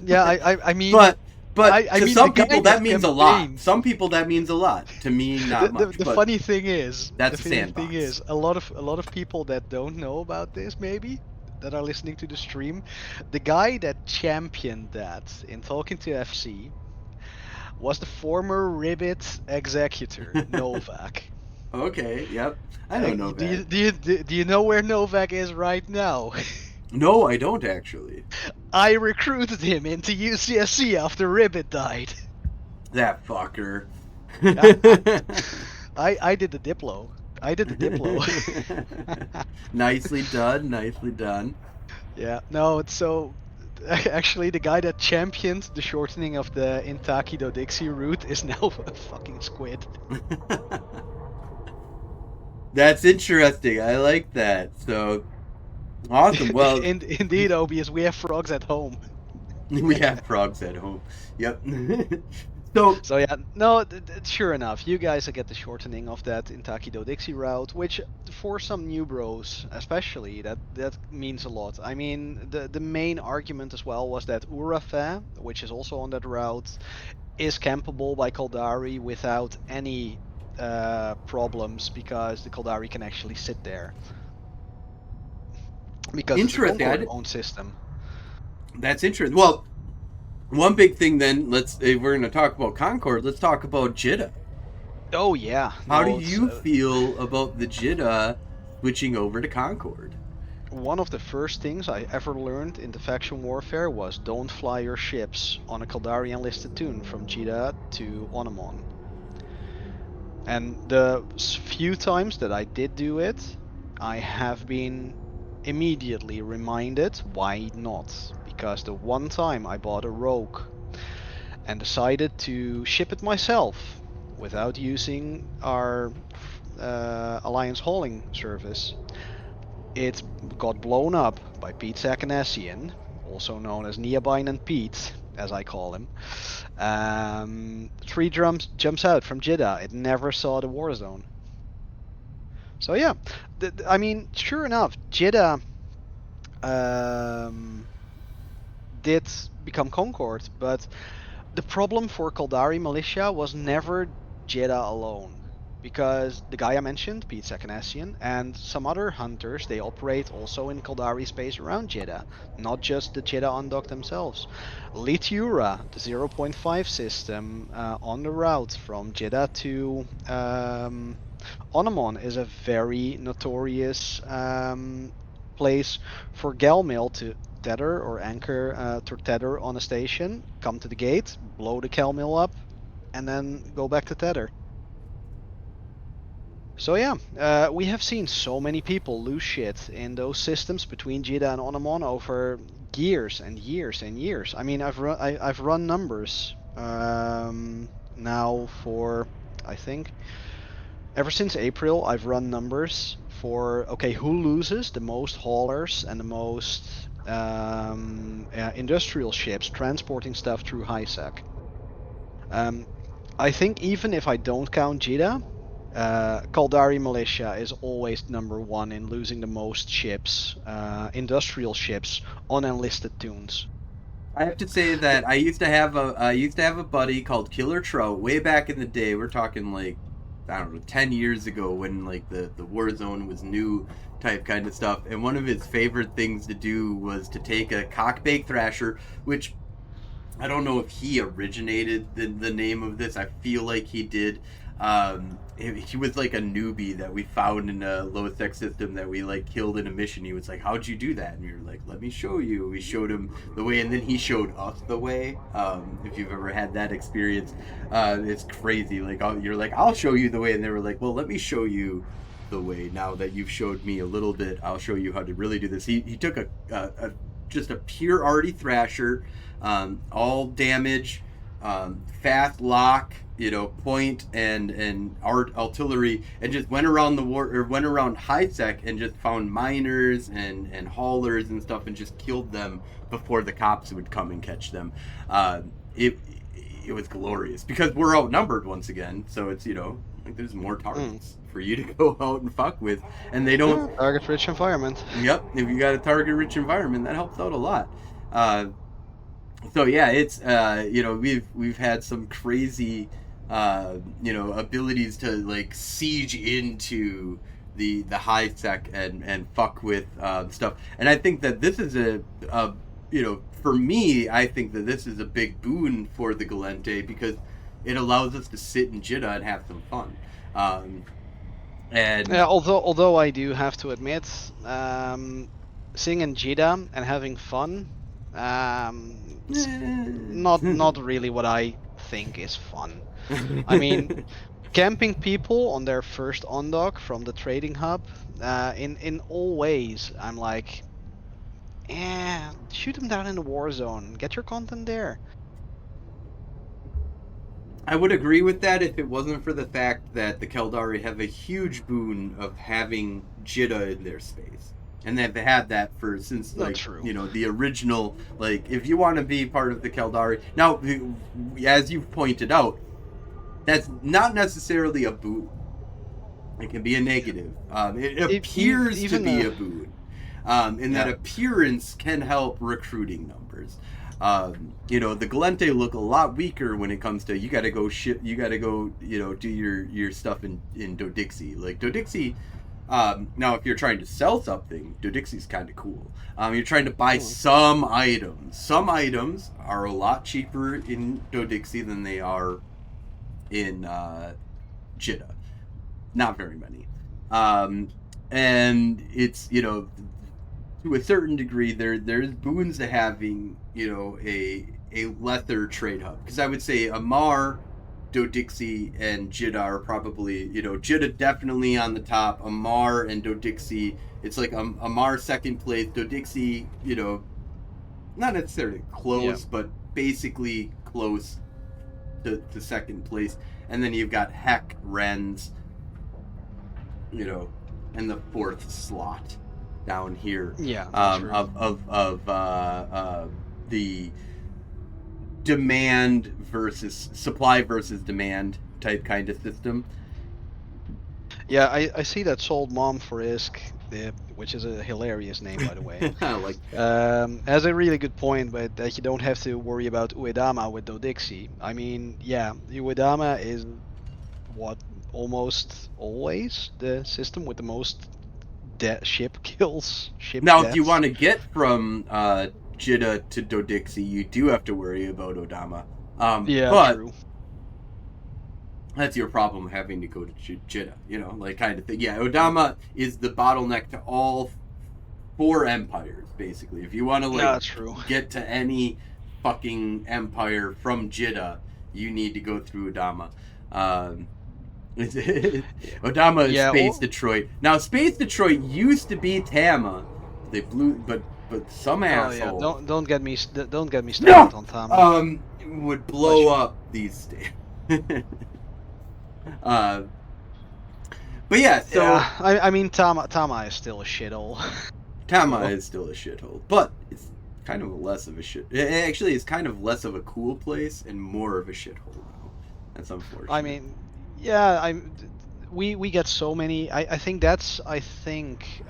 Yeah, I mean, but I to mean some the guy people that means a lot. campaigned. Some people that means a lot. To me, not much. The But funny thing is, that's a sandbox. a lot of people that don't know about this maybe that are listening to the stream, the guy that championed that in talking to FC was the former Ribbit executor Novak. Okay, yep. I don't know that. Do you know where Novak is right now? No, I don't actually. I recruited him into UCSC after Ribbit died. That fucker. I did the Diplo. I did the Diplo. Nicely done, nicely done. Yeah, no, it's so actually the guy that championed the shortening of the Intakido Dixie route is now a fucking squid. That's interesting. I like that. So awesome. Well, Indeed, Obius, we have frogs at home. we have frogs at home. Yep. So So yeah, no, sure enough, you guys get the shortening of that Intakido Dixie route, which for some new bros, especially, that means a lot. I mean, the main argument as well was that Urafe, which is also on that route, is campable by Caldari without any problems because the Caldari can actually sit there. Because it's a interesting. Concord owned system. That's interesting. Well, one big thing then. If we're going to talk about Concord, let's talk about Jitta. Oh yeah. How no, do you feel about the Jitta switching over to Concord? One of the first things I ever learned in the faction warfare was don't fly your ships on a Caldari enlisted tune from Jida to Onamon. And the few times that I did do it, I have been immediately reminded why not. Because the one time I bought a Rogue and decided to ship it myself without using our Alliance hauling service, it got blown up by Pete Sakanessian, also known as Neobine and Pete, as I call him. 3 jumps out from Jeddah. It never saw the war zone. So yeah, I mean, sure enough, Jeddah did become Concord, but the problem for Caldari militia was never Jeddah alone. Because the guy I mentioned, Pete Sakanessian, and some other hunters, they operate also in Caldari space around Jeddah, not just the Jeddah undock themselves. Litura, the 0.5 system on the route from Jeddah to Onamon, is a very notorious place for Galmail to tether or anchor to tether on a station, come to the gate, blow the Galmail up, and then go back to tether. So yeah, we have seen so many people lose shit in those systems between Jida and Onamon over years and years and years. I mean, I've run numbers now for, I think, ever since April. I've run numbers for who loses the most haulers and the most industrial ships transporting stuff through HISAC. I think even if I don't count Jida, Caldari Militia is always number one in losing the most ships, industrial ships, on enlisted tunes. I have to say that I used to have a buddy called Killer Trout way back in the day. We're talking like I don't know, 10 years ago when like the war zone was new type kind of stuff. And one of his favorite things to do was to take a cockbake thrasher, which I don't know if he originated the name of this. I feel like he did. He was like a newbie that we found in a low tech system that we like killed in a mission. He was like, "How'd you do that?" And we were like, "Let me show you." We showed him the way, and then he showed us the way. If you've ever had that experience, it's crazy. Like you're like, "I'll show you the way," and they were like, "Well, let me show you the way. Now that you've showed me a little bit, I'll show you how to really do this." He took a just a pure arty thrasher. All damage, fast lock, point and artillery, and just went around went around high sec and just found miners and haulers and stuff and just killed them before the cops would come and catch them. It was glorious because we're outnumbered once again, so it's like there's more targets for you to go out and fuck with, and they don't target rich environment. Yep, if you got a target rich environment, that helps out a lot. So yeah, it's we've had some crazy abilities to like siege into the high sec and fuck with stuff. And I think that this is for me, I think that this is a big boon for the Galente because it allows us to sit in Jeddah and have some fun. And yeah, although I do have to admit, sitting in Jeddah and having fun, it's not really what I think is fun. I mean, camping people on their first on-dock from the trading hub, in all ways, I'm like, shoot them down in the war zone, get your content there. I would agree with that if it wasn't for the fact that the Caldari have a huge boon of having Jeddah in their space. And they've had that since the original, like if you want to be part of the Caldari. Now, as you've pointed out, that's not necessarily a boon. It can be a negative. It appears to be a boon. And that appearance can help recruiting numbers. The Galente look a lot weaker when it comes to you got to go do your stuff in Dodixie. Like Dodixie, now if you're trying to sell something, Dodixie's kind of cool. You're trying to buy some items. Some items are a lot cheaper in Dodixie than they are in Jeddah. Not very many. And it's to a certain degree, there's boons to having a lesser trade hub, because I would say Amar, Dodixie, and Jeddah are probably Jeddah definitely on the top. Amar and Dodixie, it's like Amar second place, Dodixie not necessarily close, but basically close to second place, and then you've got Heck, Renz, in the fourth slot down here. Of the demand versus supply versus demand type kind of system. Yeah, I see that Sold Mom for Isk, which is a hilarious name, by the way. I like has a really good point, but that you don't have to worry about Uedama with Dodixie. I mean, yeah, Uedama is almost always the system with the most ship kills. Now, deaths. if you want to get from Jeddah to Dodixie, you do have to worry about Odama. But true. That's your problem having to go to Jeddah, kind of thing. Yeah, Odama is the bottleneck to all 4 empires, basically. If you want to get to any fucking empire from Jeddah, you need to go through Odama. Odama is Space Detroit. Now, Space Detroit used to be Tama. They blew, but some asshole. Yeah. Don't get me started on Tama. Would blow up these days. But yeah, so I mean Tama is still a shithole. Tama is still a shithole, but it's kind of less of a shit. Actually, it's kind of less of a cool place and more of a shithole now. That's unfortunate. I mean, we get so many. I think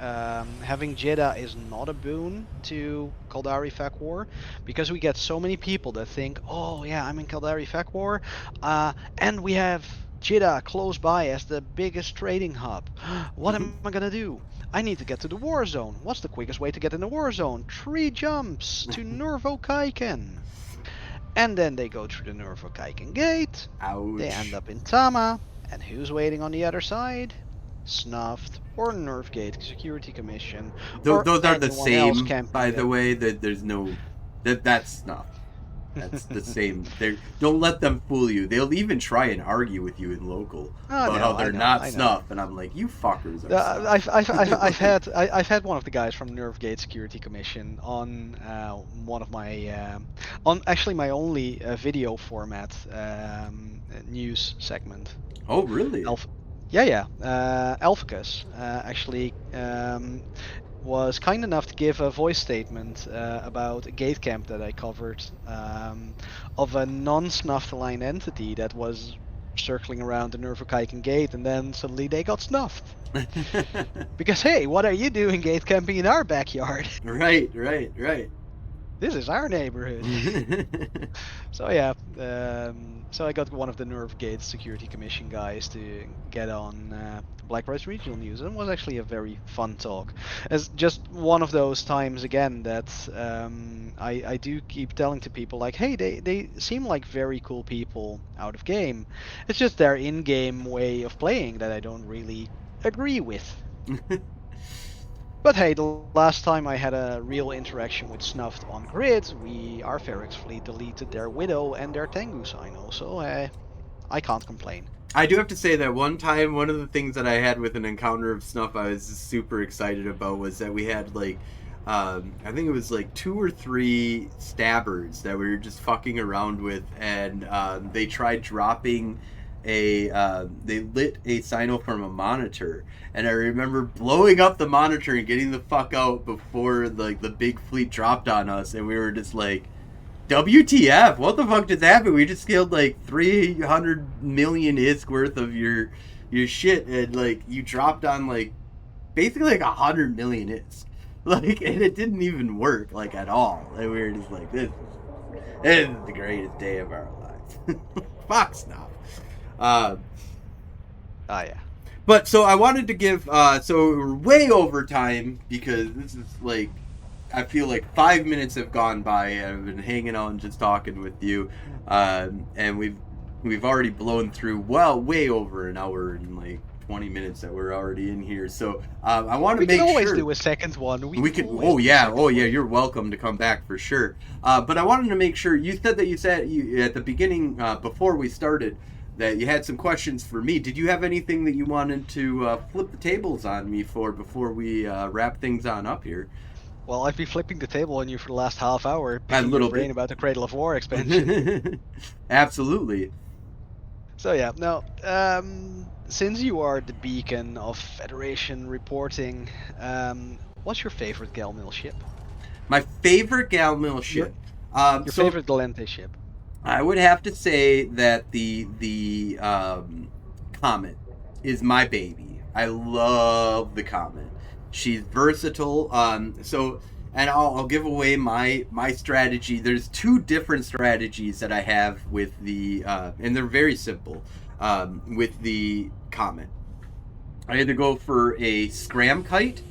having Jeddah is not a boon to Caldari FAC War, because we get so many people that think, oh yeah, I'm in Caldari FAC War, and we have Jeddah close by as the biggest trading hub. What am I gonna do? I need to get to the war zone. What's the quickest way to get in the war zone? 3 jumps to Nurvo-Kaiken. And then they go through the Nurvo-Kaiken gate. They end Ouch. up in Tama. And who's waiting on the other side? Snuffed or Nerfgate Security Commission or Those are the anyone else same, camping by the them. way. That there's no that's not. That's the same. Don't let them fool you. They'll even try and argue with you in local about how they're not I know. snuff, and I'm like, you fuckers are snuff. I've had one of the guys from Nerfgate Security Commission on one of my on actually my only video format news segment. Oh, really? Elficus actually was kind enough to give a voice statement about a gate camp that I covered of a non-snuffed line entity that was circling around the Nurvo-Kaiken gate, and then suddenly they got snuffed. Because hey, what are you doing gate camping in our backyard? Right. This is our neighborhood. So yeah, so I got one of the Nerfgate Security Commission guys to get on Black Rice Regional News, and it was actually a very fun talk. It's just one of those times again that I do keep telling to people like, hey, they seem like very cool people out of game. It's just their in-game way of playing that I don't really agree with. But hey, the last time I had a real interaction with Snuffed on Grid, our Ferex fleet deleted their Widow and their Tengu Sino, so I can't complain. I do have to say that one time, one of the things that I had with an encounter of snuff I was super excited about was that we had like, I think it was like 2 or 3 stabbers that we were just fucking around with, and they tried dropping they lit a Sino from a monitor, and I remember blowing up the monitor and getting the fuck out before like the big fleet dropped on us, and we were just like, WTF, what the fuck just happened? We just killed like 300 million ISK worth of your shit, and like you dropped on like basically like 100 million ISK, like, and it didn't even work like at all, and we were just like, this is the greatest day of our lives. Fuck snuff. Oh yeah. But so I wanted to give so we're way over time because this is like, I feel like 5 minutes have gone by. I've been hanging out and just talking with you, and we've already blown through way over an hour and like 20 minutes that we're already in here. So I want to make sure we can always do a second one. We can. Oh yeah. You're welcome to come back for sure. But I wanted to make sure you said you at the beginning before we started that you had some questions for me. Did you have anything that you wanted to flip the tables on me for before we wrap things on up here? Well, I've been flipping the table on you for the last half hour, A little picking your brain bit about the Cradle of War expansion. Absolutely. So yeah, now since you are the beacon of Federation reporting, what's your favorite Galmill ship? My favorite Galmill ship. Your favorite Galente ship? I would have to say that the Comet is my baby. I love the Comet. She's versatile. So, and I'll give away my strategy. There's 2 different strategies that I have with the, and they're very simple. With the Comet, I either go for a scram kite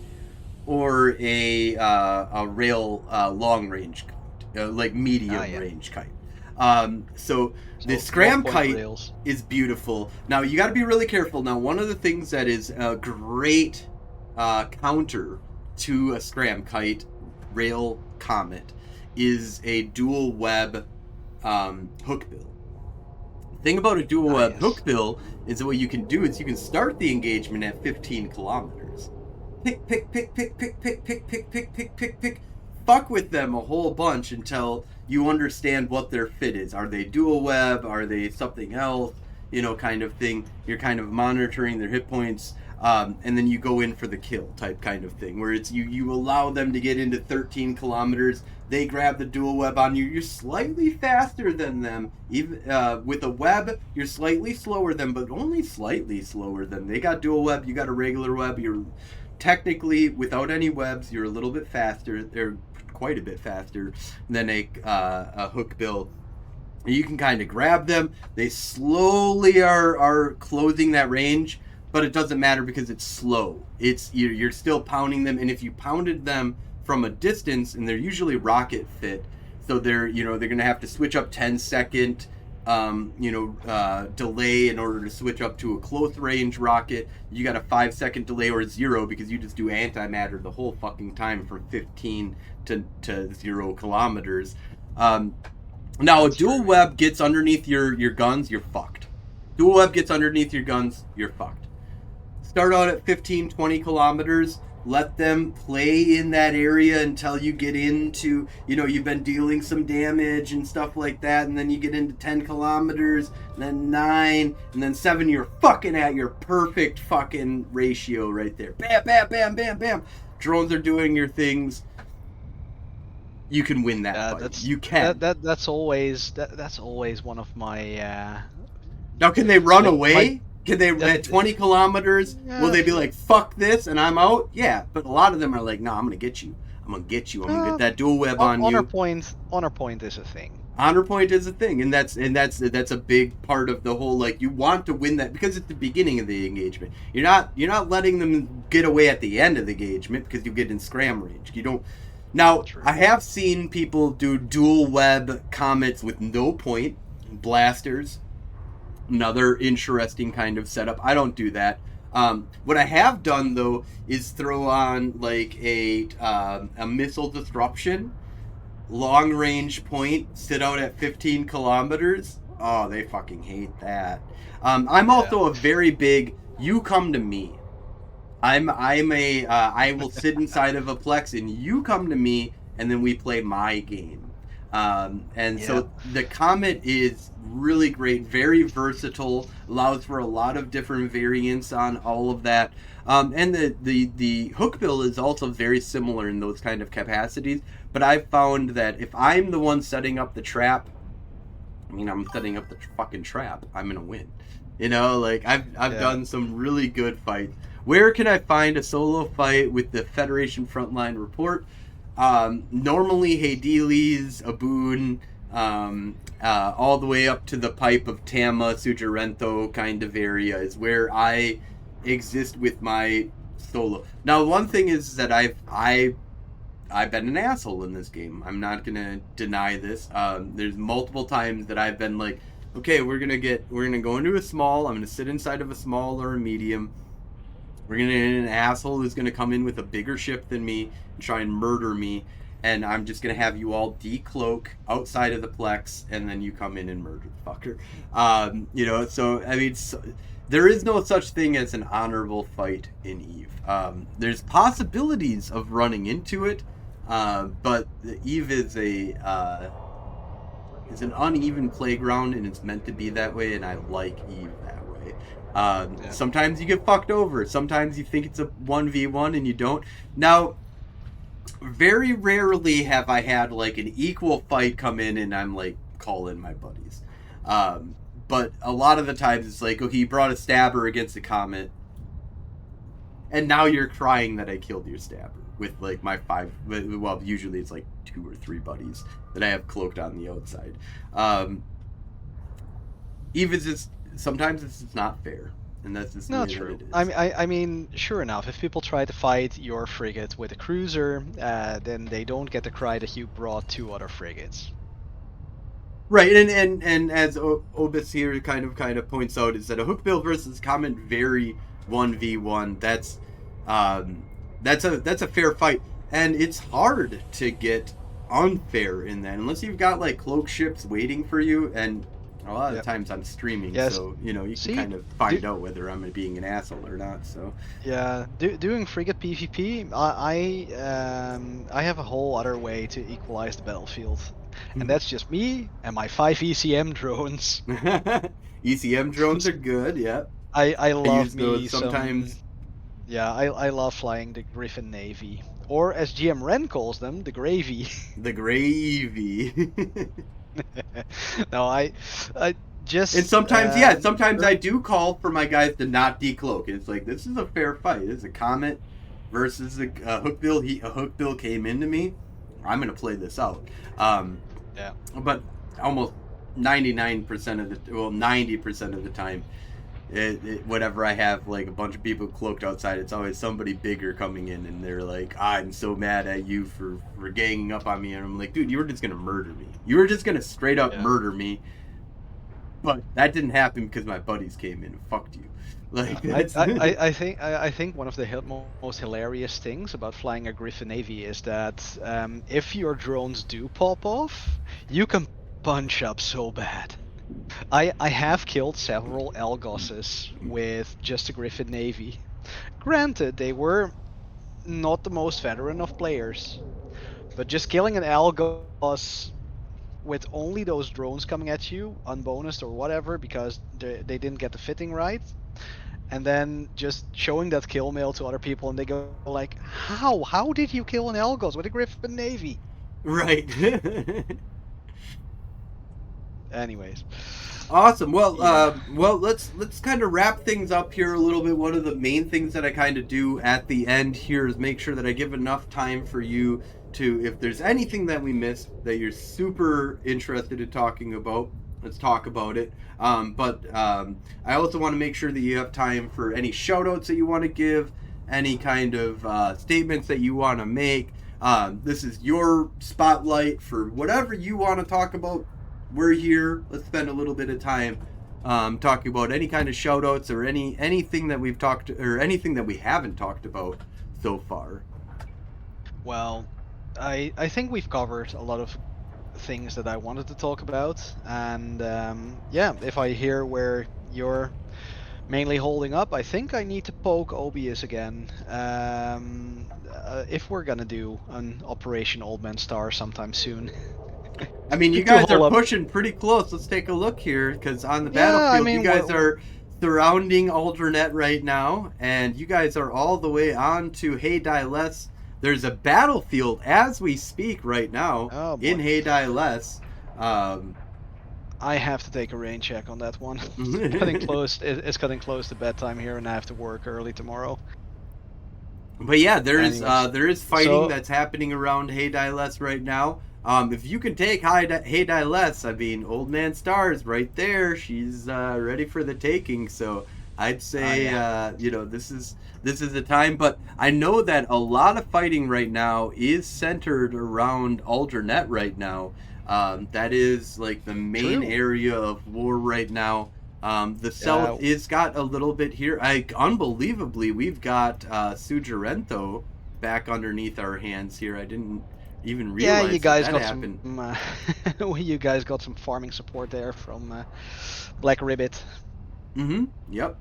or a rail long range kite, like medium range kite. So the scram kite rails is beautiful. Now you got to be really careful. Now one of the things that is a great counter to a scram kite rail Comet is a dual web hookbill. The thing about a dual web hookbill is that what you can do is you can start the engagement at 15 kilometers. Pick. Fuck with them a whole bunch until you understand what their fit is. Are they dual web? Are they something else? Kind of thing. You're kind of monitoring their hit points, and then you go in for the kill type kind of thing, where it's you allow them to get into 13 kilometers. They grab the dual web on you. You're slightly faster than them. Even with a web, you're slightly slower than, but only slightly slower than. They got dual web. You got a regular web. You're technically, without any webs, you're a little bit faster. They're quite a bit faster than a hook bill. You can kind of grab them. They slowly are closing that range, but it doesn't matter because it's slow. You're still pounding them, and if you pounded them from a distance, and they're usually rocket fit, so they're going to have to switch up 10-second delay in order to switch up to a close range rocket. You got a 5-second delay or 0 because you just do antimatter the whole fucking time from 15 to 0 kilometers. Now, if dual web gets underneath your guns, you're fucked. Dual web gets underneath your guns, you're fucked. Start out at 15, 20 kilometers. Let them play in that area until you get into, you've been dealing some damage and stuff like that. And then you get into 10 kilometers, and then 9, and then 7. You're fucking at your perfect fucking ratio right there. Bam, bam, bam, bam, bam. Drones are doing your things. You can win that fight. You can. That's always one of my. Now, can they run away? Can they at 20 kilometers? Yeah. Will they be like, "Fuck this," and I'm out? Yeah, but a lot of them are like, "No, I'm gonna get you. I'm gonna get you. I'm gonna get that dual web on you." Honor point is a thing. Honor point is a thing, and that's a big part of the whole. Like, you want to win that because it's the beginning of the engagement. You're not letting them get away at the end of the engagement because you get in scram range. You don't. Now, I have seen people do dual web comets with no point blasters. Another interesting kind of setup. I don't do that. What I have done though is throw on like a missile disruption, long range point, sit out at 15 kilometers. Oh, they fucking hate that. I'm also a very big. You come to me. I will sit inside of a Plex and you come to me and then we play my game. So the Comet is really great, very versatile, allows for a lot of different variants on all of that. And the hookbill is also very similar in those kind of capacities, but I've found that if I'm the one setting up the trap, I'm setting up the fucking trap, I'm gonna win. I've done some really good fights. Where can I find a solo fight with the Federation Frontline Report? Normally Hades, Aboon, all the way up to the pipe of Tama, Sujarento kind of area is where I exist with my solo. Now, one thing is that I've been an asshole in this game. I'm not gonna deny this. There's multiple times that I've been like, okay, we're gonna go into a small. I'm gonna sit inside of a small or a medium. We're gonna get an asshole who's gonna come in with a bigger ship than me and try and murder me, and I'm just gonna have you all decloak outside of the Plex, and then you come in and murder the fucker. There is no such thing as an honorable fight in Eve. There's possibilities of running into it, but Eve is an uneven playground, and it's meant to be that way, and I like Eve that way. Sometimes you get fucked over. Sometimes you think it's a 1v1 and you don't. Now, very rarely have I had like an equal fight come in and I'm like calling my buddies. But a lot of the times it's like, okay, you brought a stabber against a comet, and now you're crying that I killed your stabber with like my 5. Well, usually it's like 2 or 3 buddies that I have cloaked on the outside. Even just. Sometimes it's just not fair, and that's just not true. It is. Sure enough, if people try to fight your frigate with a cruiser, then they don't get the cry that you brought 2 other frigates. Right, and as Obis here kind of points out, is that a hookbill versus comet vary 1v1. That's a fair fight, and it's hard to get unfair in that unless you've got like cloak ships waiting for you. And a lot of times I'm streaming, so you can kind of find out whether I'm being an asshole or not. So doing frigate PvP, I have a whole other way to equalize the battlefield, and that's just me and my 5 ECM drones. ECM drones are good, yeah. I love those sometimes. I love flying the Griffin Navy, or as GM Ren calls them, the Gravy. The Gravy. No, I just... And sometimes, sometimes I do call for my guys to not decloak. It's like, this is a fair fight. This is a comet versus a hookbill. A hookbill came into me. I'm going to play this out. But almost 99% of the 90% of the time, whenever I have like a bunch of people cloaked outside, it's always somebody bigger coming in, and they're like, "I'm so mad at you for ganging up on me," and I'm like, "Dude, you were just gonna murder me. You were just gonna straight up murder me." But that didn't happen because my buddies came in and fucked you. Like I think one of the most hilarious things about flying a Griffin Navy is that if your drones do pop off, you can punch up so bad. I have killed several Elgosses with just a Griffin Navy. Granted, they were not the most veteran of players, but just killing an Elgos with only those drones coming at you, unbonused or whatever, because they didn't get the fitting right, and then just showing that kill mail to other people, and they go like, How did you kill an Elgos with a Griffin Navy? Right. Anyways. Awesome. Well, well, let's kind of wrap things up here a little bit. One of the main things that I kind of do at the end here is make sure that I give enough time for you to, if there's anything that we missed that you're super interested in talking about, let's talk about it. But I also want to make sure that you have time for any shout outs that you want to give, any kind of statements that you want to make. This is your spotlight for whatever you want to talk about. We're here. Let's spend a little bit of time talking about any kind of shout outs or anything that we've talked, or anything that we haven't talked about so far. Well, I think we've covered a lot of things that I wanted to talk about, and yeah, if I hear where you're mainly holding up, I think I need to poke Obius again. If we're gonna do an Operation Old Man Star sometime soon. I mean, you guys are pushing pretty close. Let's take a look here, because on the battlefield, you guys are surrounding Aldernett right now, and you guys are all the way on to Hey Less. There's a battlefield as we speak right now in Hey Less. I have to take a rain check on that one. It's getting close. It's getting close to bedtime here, and I have to work early tomorrow. But yeah, there is fighting that's happening around Hey Less right now. If you can take Hey Less, I mean, Old Man Star's right there. She's ready for the taking. So I'd say, you know, this is the time. But I know that a lot of fighting right now is centered around Aldernett right now. That is like the main area of war right now. The South is got a little bit here. Unbelievably, we've got Sujarento back underneath our hands here. I didn't even realize you guys that got happened. you guys got some farming support there from Black Ribbit. Yep.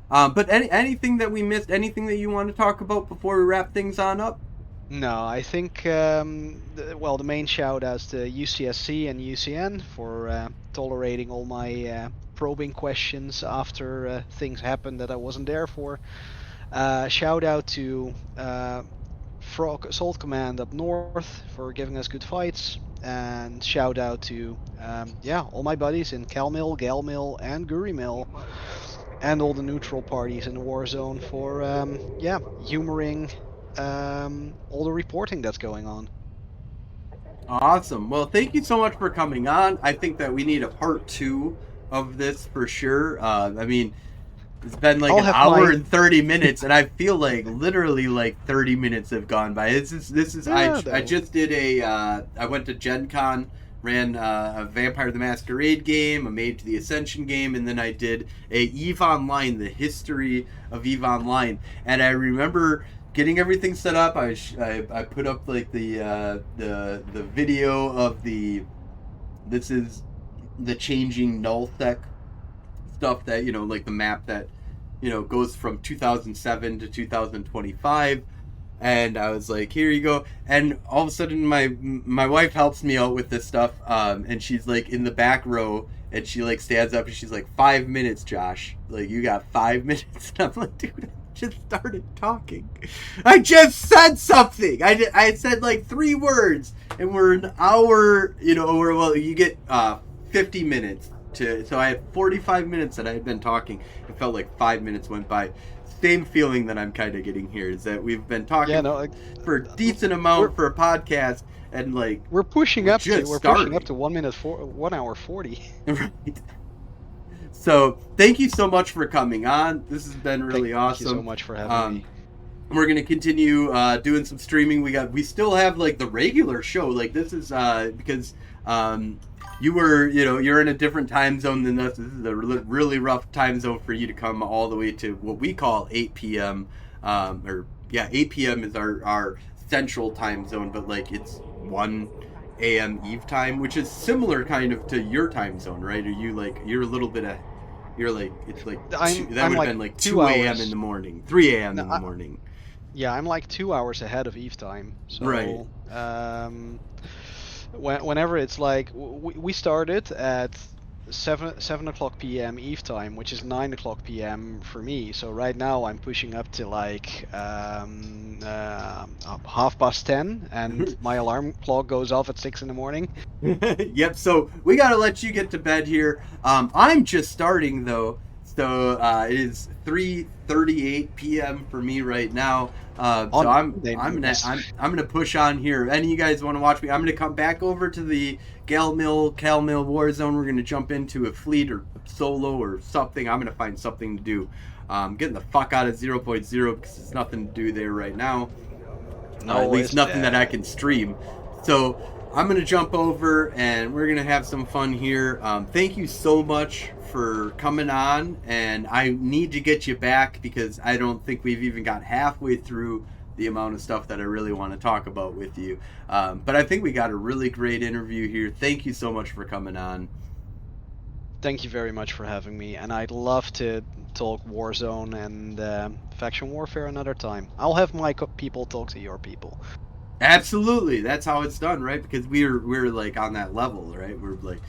But anything that we missed, anything that you want to talk about before we wrap things on up? No, I think the main shout outs to UCSC and UCN for tolerating all my probing questions after things happened that I wasn't there for. Shout out to Frog Assault Command up north for giving us good fights, and shout out to all my buddies in Calmill, Galmill, and Gurimill, and all the neutral parties in the war zone for humoring all the reporting that's going on. Awesome. Well, thank you so much for coming on. I think that we need a part 2 of this for sure. I mean, it's been like an hour and 30 minutes, and I feel like literally like 30 minutes have gone by. I just did I went to Gen Con, ran a Vampire the Masquerade game, a Made to the Ascension game, and then I did a EVE Online, the history of EVE Online. And I remember getting everything set up. I put up like the video of this is the changing nullsec stuff that, you know, like the map that, you know, goes from 2007 to 2025, and I was like, here you go. And all of a sudden my wife helps me out with this stuff, and she's like in the back row, and she like stands up and she's like, 5 minutes, Josh, like you got 5 minutes. And I'm like, dude, I just started talking. I just said something. I said like 3 words, and we're an hour, you know, you get 50 minutes. So I had 45 minutes that I had been talking. It felt like 5 minutes went by. Same feeling that I'm kind of getting here is that we've been talking for a decent amount for a podcast, and like We're pushing we're up to just starting. 1 hour 40. Right. So thank you so much for coming on. This has been really awesome. Thank you so much for having me. We're gonna continue doing some streaming. We still have like the regular show. Like this is because you're in a different time zone than us. This is a really rough time zone for you to come all the way to what we call 8 p.m. 8 p.m. is our central time zone, but like it's 1 a.m. Eve time, which is similar kind of to your time zone, right? Are you like you're a little bit of you're like it's like I'm that would have like been like 2 2 a.m. hours. in the morning, 3 a.m. No, in the morning. Yeah, I'm like 2 hours ahead of Eve time. So, Right. Whenever it's like we started at 7 o'clock p.m. Eve time, which is 9 o'clock p.m. for me. So right now I'm pushing up to like 10:30, and my alarm clock goes off at 6 in the morning. Yep. So we gotta let you get to bed here. I'm just starting though, so it is 3:38 p.m. for me right now. So I'm gonna push on here. If any of you guys want to watch me, I'm gonna come back over to the Cal Mill Warzone. We're gonna jump into a fleet or solo or something. I'm gonna find something to do. Getting the fuck out of 0.0 because there's nothing to do there right now. At least nothing that I can stream. So I'm gonna jump over and we're gonna have some fun here. Thank you so much for coming on, and I need to get you back because I don't think we've even got halfway through the amount of stuff that I really want to talk about with you. But I think we got a really great interview here. Thank you so much for coming on. Thank you very much for having me, and I'd love to talk Warzone and faction warfare another time. I'll have my people talk to your people. Absolutely, that's how it's done, right? Because we're like on that level, right? We're like,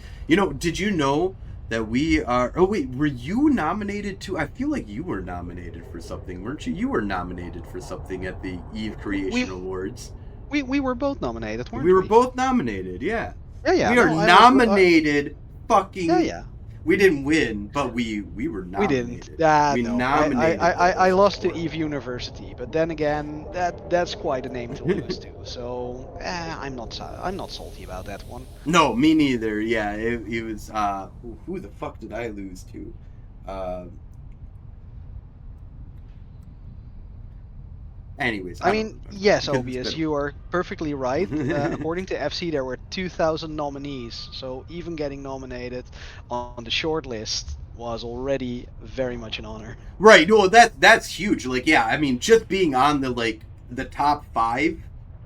did you know that we are? Oh wait, were you nominated too? I feel like you were nominated for something, weren't you? You were nominated for something at the Eve Creation Awards. We were both nominated, weren't we? We were both nominated, yeah. Yeah. We are nominated. Fucking. Yeah. We didn't win, but we were nominated. We didn't. We no. Nominated. I lost to Eve University, but then again, that's quite a name to lose to. So I'm not salty about that one. No, me neither. Yeah, it was. Who the fuck did I lose to? Anyways, I mean, yes, Obius, you are perfectly right. According to FC, there were 2,000 nominees, so even getting nominated on the short list was already very much an honor. Right. No, that's huge. Like, yeah, I mean, just being on the top 5,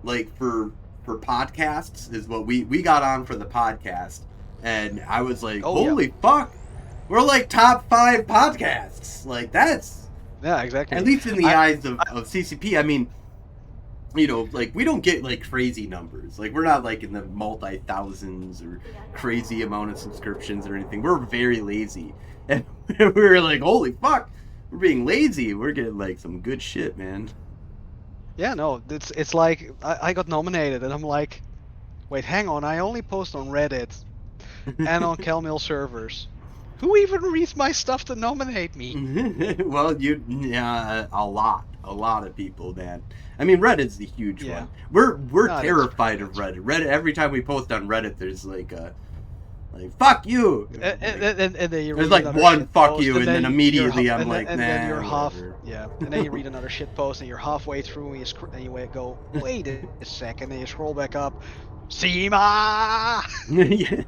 like for podcasts is what we got on for the podcast, and I was like, holy fuck, we're like top 5 podcasts. Like that's. Yeah, exactly. At least in the eyes of CCP, I mean, like we don't get like crazy numbers. Like we're not like in the multi-thousands or crazy amount of subscriptions or anything. We're very lazy. And we were like, holy fuck, we're being lazy. We're getting like some good shit, man. Yeah, no, it's like I got nominated and I'm like, wait, hang on, I only post on Reddit and on CalMill servers. Who even reads my stuff to nominate me? Well, a lot of people, man. I mean, Reddit's the huge one. We're terrified of Reddit. Reddit. Every time we post on Reddit, there's like fuck you. And then you there's like one fuck you, and then immediately I'm like, nah. And then you're and then you read another shit post, and you're halfway through, and you go, wait a second, and you scroll back up, Seema. Yeah.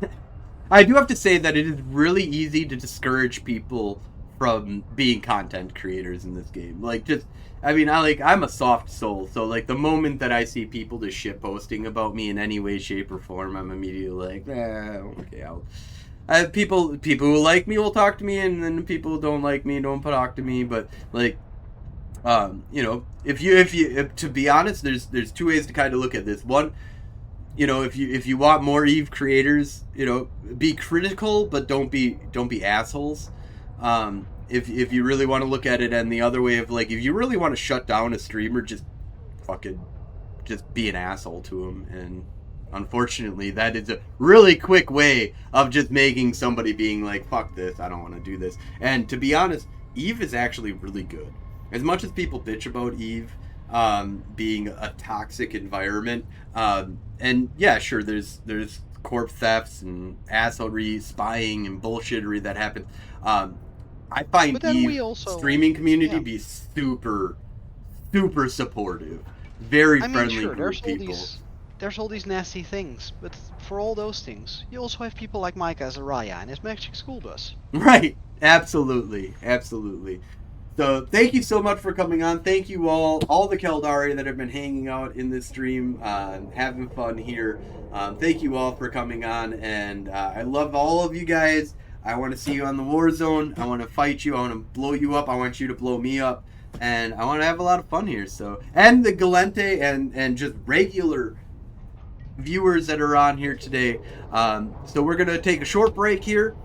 I do have to say that it is really easy to discourage people from being content creators in this game. Like, I'm a soft soul, so like the moment that I see people just shit posting about me in any way, shape, or form, I'm immediately like, okay, people who like me will talk to me, and then people who don't like me don't talk to me. But like, if you to be honest, there's 2 ways to kind of look at this. One, if you want more Eve creators, be critical, but don't be assholes. If you really want to look at it, and the other way of like, if you really want to shut down a streamer, just be an asshole to him. And unfortunately, that is a really quick way of just making somebody being like, fuck this, I don't want to do this. And to be honest, Eve is actually really good. As much as people bitch about Eve, being a toxic environment. And yeah, sure, there's corp thefts and assholery, spying and bullshittery that happens. I find But then we Eve also, streaming community yeah. be super supportive, very I mean, friendly sure, group people. there's all these nasty things, but for all those things, you also have people like Micah Azariah and his magic school bus. Right. Absolutely. Absolutely. So thank you so much for coming on. Thank you all the Caldari that have been hanging out in this stream, having fun here. Thank you all for coming on, and I love all of you guys. I want to see you on the war zone. I want to fight you. I want to blow you up. I want you to blow me up, and I want to have a lot of fun here. So, and the Galente and just regular viewers that are on here today. So we're gonna take a short break here,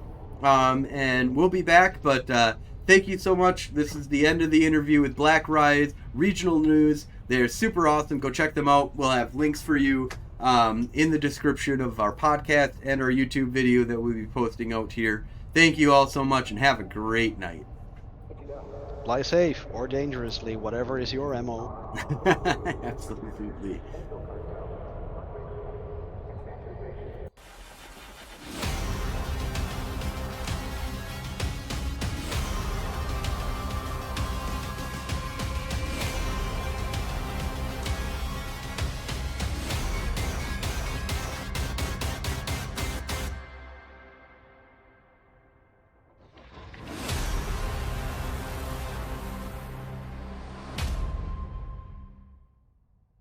and we'll be back. But thank you so much. This is the end of the interview with Black Rise Regional News. They're super awesome. Go check them out. We'll have links for you in the description of our podcast and our YouTube video that we'll be posting out here. Thank you all so much, and have a great night. Fly safe or dangerously, whatever is your MO. Absolutely.